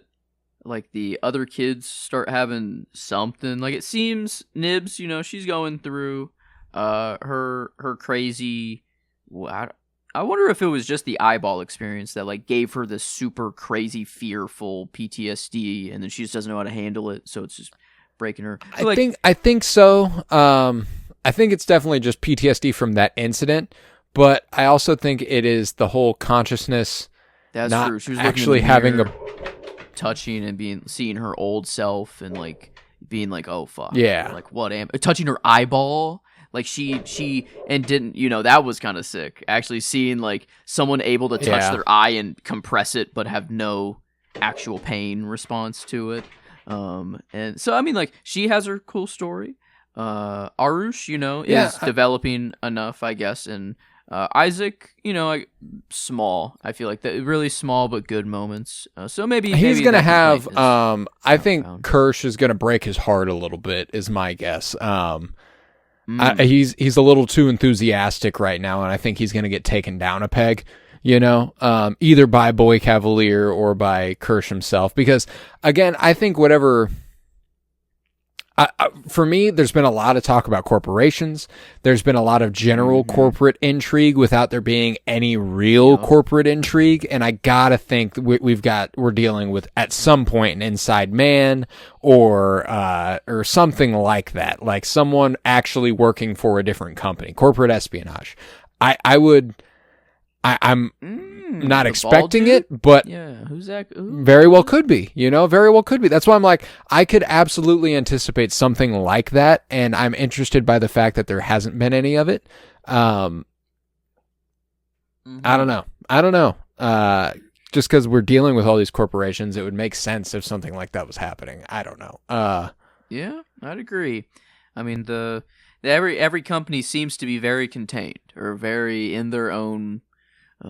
like the other kids start having something. Like it seems Nibs, she's going through her crazy. I wonder if it was just the eyeball experience that like gave her this super crazy fearful PTSD, and then she just doesn't know how to handle it, so it's just breaking her. I think so. I think it's definitely just PTSD from that incident, but I also think it is the whole consciousness. That's not true. She was actually having having touching and seeing her old self and like being like, oh fuck, yeah, like what am touching her eyeball. Like she and didn't, that was kind of sick. Actually seeing like someone able to touch their eye and compress it, but have no actual pain response to it. And so, I mean, like she has her cool story. Arush, is developing enough, I guess. And Isaac, like small. I feel like that really small, but good moments. So maybe he's going to have, I think found. Kirsch is going to break his heart a little bit is my guess. He's a little too enthusiastic right now, and I think he's going to get taken down a peg, either by Boy Cavalier or by Kirsch himself. Because, again, I think whatever... for me, there's been a lot of talk about corporations. There's been a lot of general corporate intrigue without there being any real corporate intrigue. And I gotta think we're dealing with at some point an inside man or something like that, like someone actually working for a different company, corporate espionage. I'm not expecting it, but who's that? Ooh. Very well could be, very well could be. That's why I'm like, I could absolutely anticipate something like that, and I'm interested by the fact that there hasn't been any of it. I don't know. Just because we're dealing with all these corporations, it would make sense if something like that was happening. I don't know. Yeah, I'd agree. I mean, every company seems to be very contained or very in their own. I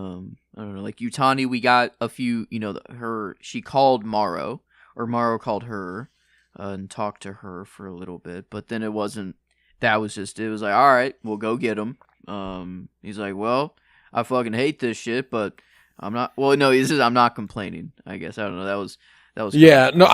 don't know, like Utani, we got a few, she called Morrow, or Morrow called her, and talked to her for a little bit, but then it was like, all right, we'll go get him. He's like, well, I fucking hate this shit, but I'm not, he says, I'm not complaining, I guess. I don't know, that was yeah, no,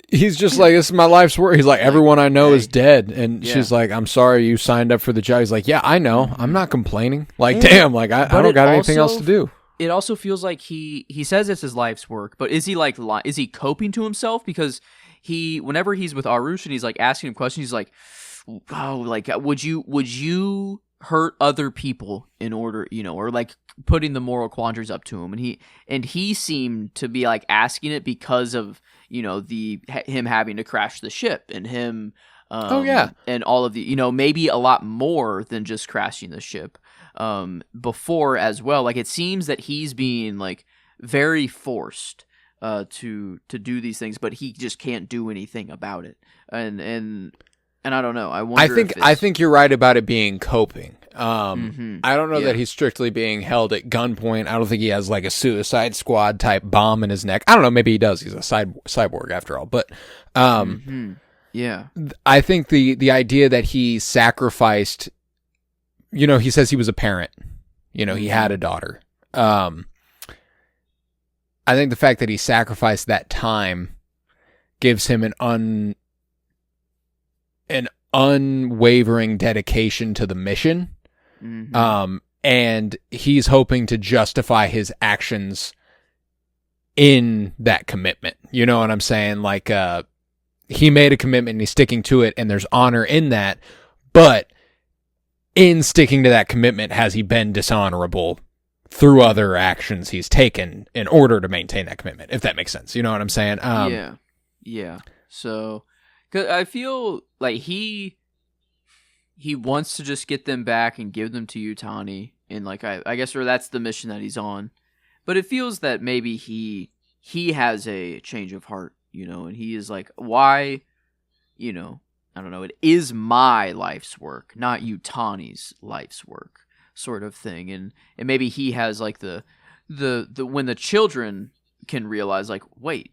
he's just like, this is my life's work. He's like, everyone I know is dead. And she's like, I'm sorry you signed up for the job. He's like, yeah, I know. I'm not complaining. Like, damn, like, I don't got anything else to do. It also feels like he says it's his life's work, but is he like, is he coping to himself? Because whenever he's with Arush and he's like asking him questions, he's like, oh, like, would you hurt other people in order, or like putting the moral quandaries up to him, and he seemed to be like asking it because of him having to crash the ship and him and all of the maybe a lot more than just crashing the ship before as well. Like it seems that he's being like very forced to do these things, but he just can't do anything about it. And I don't know. I wonder. I think you're right about it being coping. I don't know Yeah. that he's strictly being held at gunpoint. I don't think he has like a Suicide Squad type bomb in his neck. I don't know. Maybe he does. He's a cyborg after all. But yeah, I think the idea that he sacrificed, he says he was a parent. He had a daughter. I think the fact that he sacrificed that time gives him an unwavering dedication to the mission. And he's hoping to justify his actions in that commitment. You know what I'm saying? Like, he made a commitment and he's sticking to it, and there's honor in that. But in sticking to that commitment, has he been dishonorable through other actions he's taken in order to maintain that commitment? If that makes sense. You know what I'm saying? Yeah. So, 'cause I feel like he wants to just get them back and give them to Yutani, and like I guess that's the mission that he's on. But it feels that maybe he has a change of heart, and he is like, why, I don't know, it is my life's work, not Yutani's life's work, sort of thing. And maybe he has like the when the children can realize, like, wait,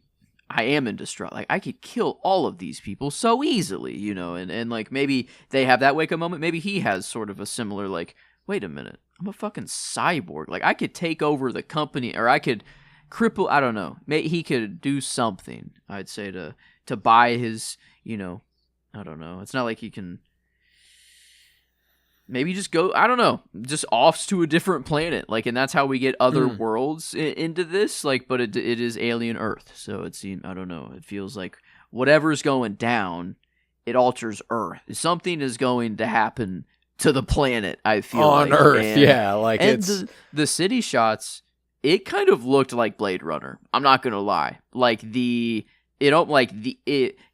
I am indestructible. Like, I could kill all of these people so easily, and like maybe they have that wake up moment. Maybe he has sort of a similar, like, wait a minute, I'm a fucking cyborg. Like, I could take over the company, or I could cripple, I don't know. Maybe he could do something, I'd say, to buy his, I don't know. It's not like he can maybe just go, I don't know, just off to a different planet. Like, and that's how we get other worlds into this. Like, but it is alien Earth. So it seems, I don't know. It feels like whatever's going down, it alters Earth. Something is going to happen to the planet, I feel on like. Earth. Yeah. Like, and it's the city shots, it kind of looked like Blade Runner. I'm not going to lie. Like an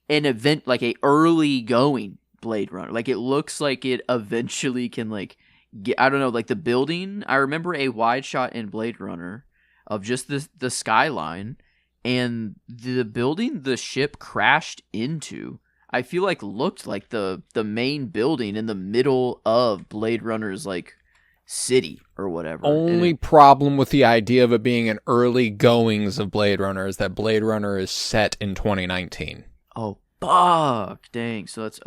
event, like a early going Blade Runner. Like, it looks like it eventually can, like, get, I don't know, like the building. I remember a wide shot in Blade Runner of just the skyline, and the building the ship crashed into, I feel like looked like the main building in the middle of Blade Runner's, like, city or whatever. Only problem with the idea of it being an early goings of Blade Runner is that Blade Runner is set in 2019. Oh, fuck. Dang. So that's,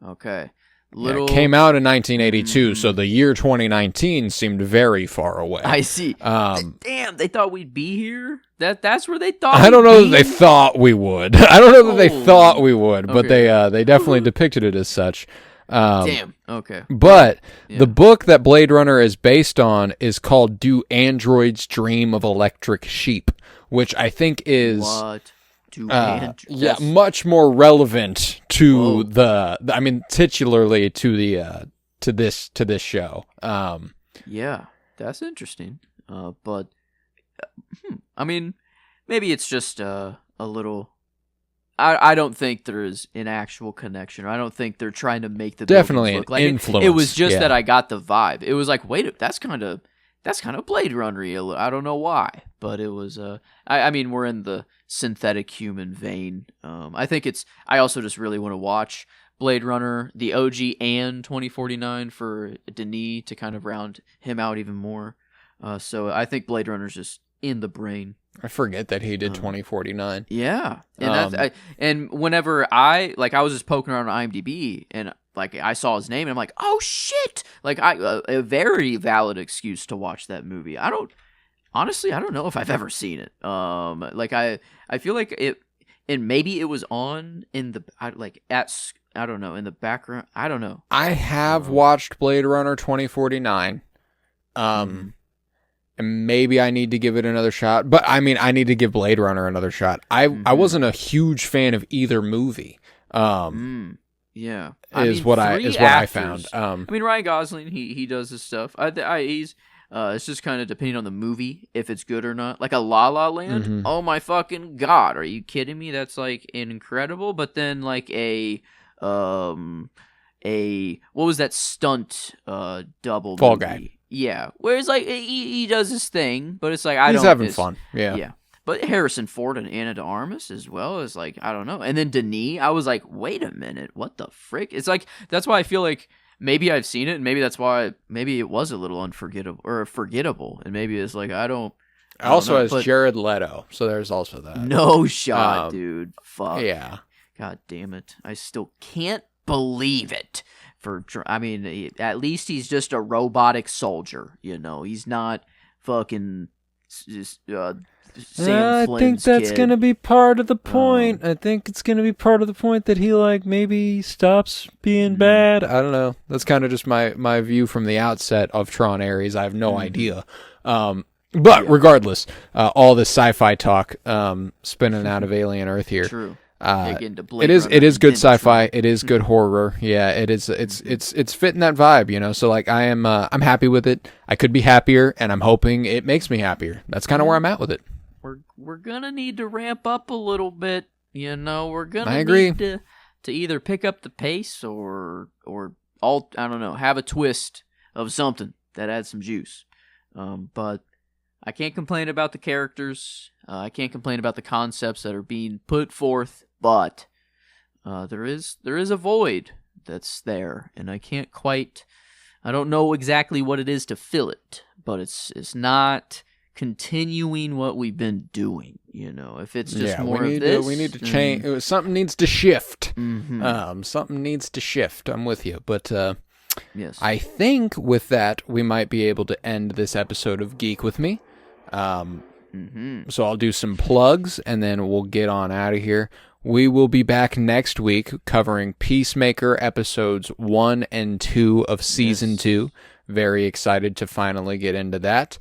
okay. It came out in 1982, so the year 2019 seemed very far away. I see. Damn, they thought we'd be here? That's where they thought I don't know be? that they thought we would. I don't know that they thought we would, but they definitely depicted it as such. Damn. Okay. But the book that Blade Runner is based on is called Do Androids Dream of Electric Sheep, which I think is... What? much more relevant to titularly to this show. Yeah, that's interesting. But I mean, maybe it's just a little. I don't think there is an actual connection, or I don't think they're trying to make the definitely look an like influence. It was just that I got the vibe. It was like, wait, that's kind of Blade Runner-y. I don't know why, but it was. I mean, we're in the synthetic human vein. I also just really want to watch Blade Runner, the OG, and 2049 for Denis to kind of round him out even more. So I think Blade Runner's just in the brain. I forget that he did 2049. Yeah, and and whenever I was just poking around on IMDb, and like I saw his name, and I'm like, oh shit! Like a very valid excuse to watch that movie. I don't know if I've ever seen it. Like I feel like it, and maybe it was on in the I don't know, in the background. I don't know. I have watched Blade Runner 2049. And maybe I need to give it another shot. But I mean, I need to give Blade Runner another shot. I wasn't a huge fan of either movie. Yeah, is what I found. I mean, Ryan Gosling, he does his stuff. He's it's just kind of depending on the movie if it's good or not. Like a La La Land. Oh my fucking god, are you kidding me? That's like incredible. But then like a what was that stunt double Fall movie? Guy. Yeah, whereas like he does his thing, but it's like he's having fun. Yeah. But Harrison Ford and Ana de Armas as well is like, I don't know. And then Denis, I was like, wait a minute, what the frick? It's like, that's why I feel like maybe I've seen it, and maybe that's why, maybe it was a little unforgettable, or forgettable, and maybe it's like, I don't also know, has Jared Leto, so there's also that. No shot, dude. Fuck. Yeah. God damn it. I still can't believe it. I mean, at least he's just a robotic soldier, you know? He's not fucking Sam Flynn's I think that's kid. going to be part of the point. I think it's going to be part of the point that he, like, maybe stops being bad. I don't know. That's kind of just my view from the outset of Tron Ares. I have no idea. But regardless, all this sci-fi talk spinning out of Alien Earth here. True. It is good sci-fi. It is good horror. Yeah, it is. It's fitting that vibe, you know. So like, I'm happy with it. I could be happier, and I'm hoping it makes me happier. That's kind of where I'm at with it. We're gonna need to ramp up a little bit, you know. We're gonna I agree. need to either pick up the pace or all, I don't know, have a twist of something that adds some juice. But I can't complain about the characters. I can't complain about the concepts that are being put forth. But there is a void that's there, and I don't know exactly what it is to fill it, but it's not continuing what we've been doing, you know. If it's just more of this, we need to change. Something needs to shift. Mm-hmm. Something needs to shift. I'm with you, but yes, I think with that we might be able to end this episode of Geek with Me. So I'll do some plugs, and then we'll get on out of here. We will be back next week covering Peacemaker episodes 1 and 2 of season 2. Very excited to finally get into that.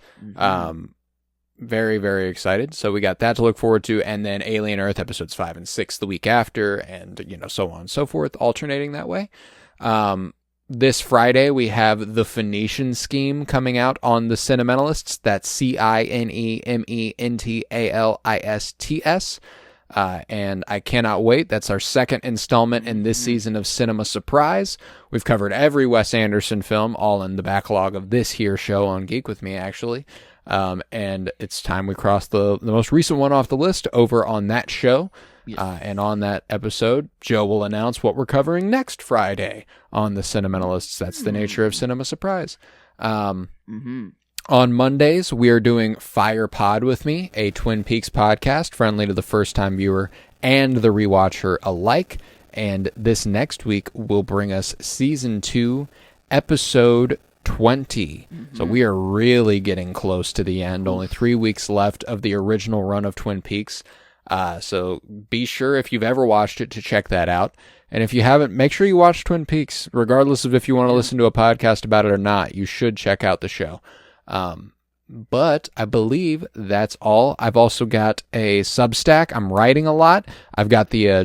Very, very excited. So we got that to look forward to, and then Alien Earth episodes 5 and 6 the week after, and you know, so on and so forth, alternating that way. This Friday, we have The Phoenician Scheme coming out on The Cinementalists. That's CINEMENTALISTS. And I cannot wait. That's our second installment in this season of Cinema Surprise. We've covered every Wes Anderson film, all in the backlog of this here show on Geek With Me, actually. And it's time we cross the most recent one off the list over on that show. Yes. And on that episode, Joe will announce what we're covering next Friday on The Cinementalists. That's the nature of Cinema Surprise. On Mondays, we are doing Fire Pod with Me, a Twin Peaks podcast friendly to the first-time viewer and the rewatcher alike. And this next week will bring us Season 2, Episode 20. So we are really getting close to the end. Only 3 weeks left of the original run of Twin Peaks. So be sure, if you've ever watched it, to check that out. And if you haven't, make sure you watch Twin Peaks. Regardless of if you want to listen to a podcast about it or not, you should check out the show. But I believe that's all. I've also got a Substack. I'm writing a lot. I've got the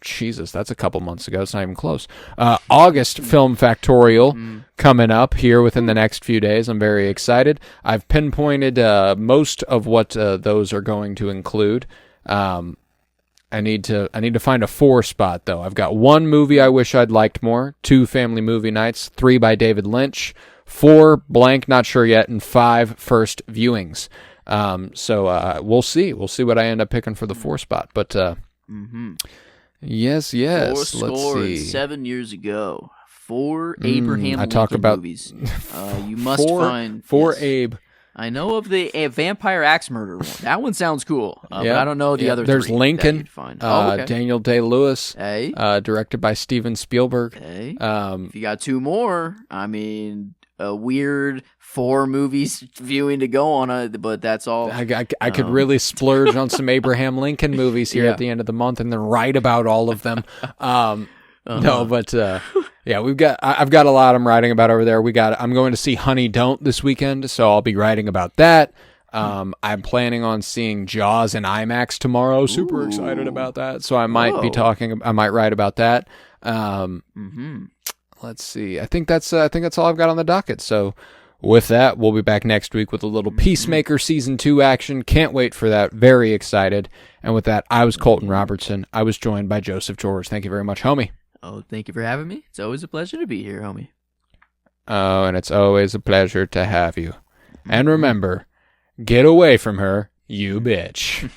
Jesus, that's a couple months ago. It's not even close. August Film Factorial coming up here within the next few days. I'm very excited. I've pinpointed most of what those are going to include. I need to find a 4 spot though. I've got 1 movie I wish I'd liked more, 2 family movie nights, 3 by David Lynch, 4 blank, not sure yet, and 5 first viewings. So we'll see. We'll see what I end up picking for the 4 spot. But yes. 4 Let's see. 7 years ago. 4 Abraham Lincoln movies. You must find 4 Abe. I know of the Vampire Axe Murder one. That one sounds cool. But I don't know the other There's 3 Lincoln. Okay. Daniel Day-Lewis. Hey. Directed by Steven Spielberg. Hey. If you got 2 more, I mean, a weird 4 movies viewing to go on, but that's all. I could really splurge on some Abraham Lincoln movies here at the end of the month and then write about all of them. No, but I've got a lot I'm writing about over there. I'm going to see Honey Don't this weekend, so I'll be writing about that. I'm planning on seeing Jaws in IMAX tomorrow. Super excited about that. So I might write about that. Let's see. I think that's all I've got on the docket. So with that, we'll be back next week with a little Peacemaker Season 2 action. Can't wait for that. Very excited. And with that, I was Colton Robertson. I was joined by Joseph George. Thank you very much, homie. Oh, thank you for having me. It's always a pleasure to be here, homie. Oh, and it's always a pleasure to have you. And remember, get away from her, you bitch.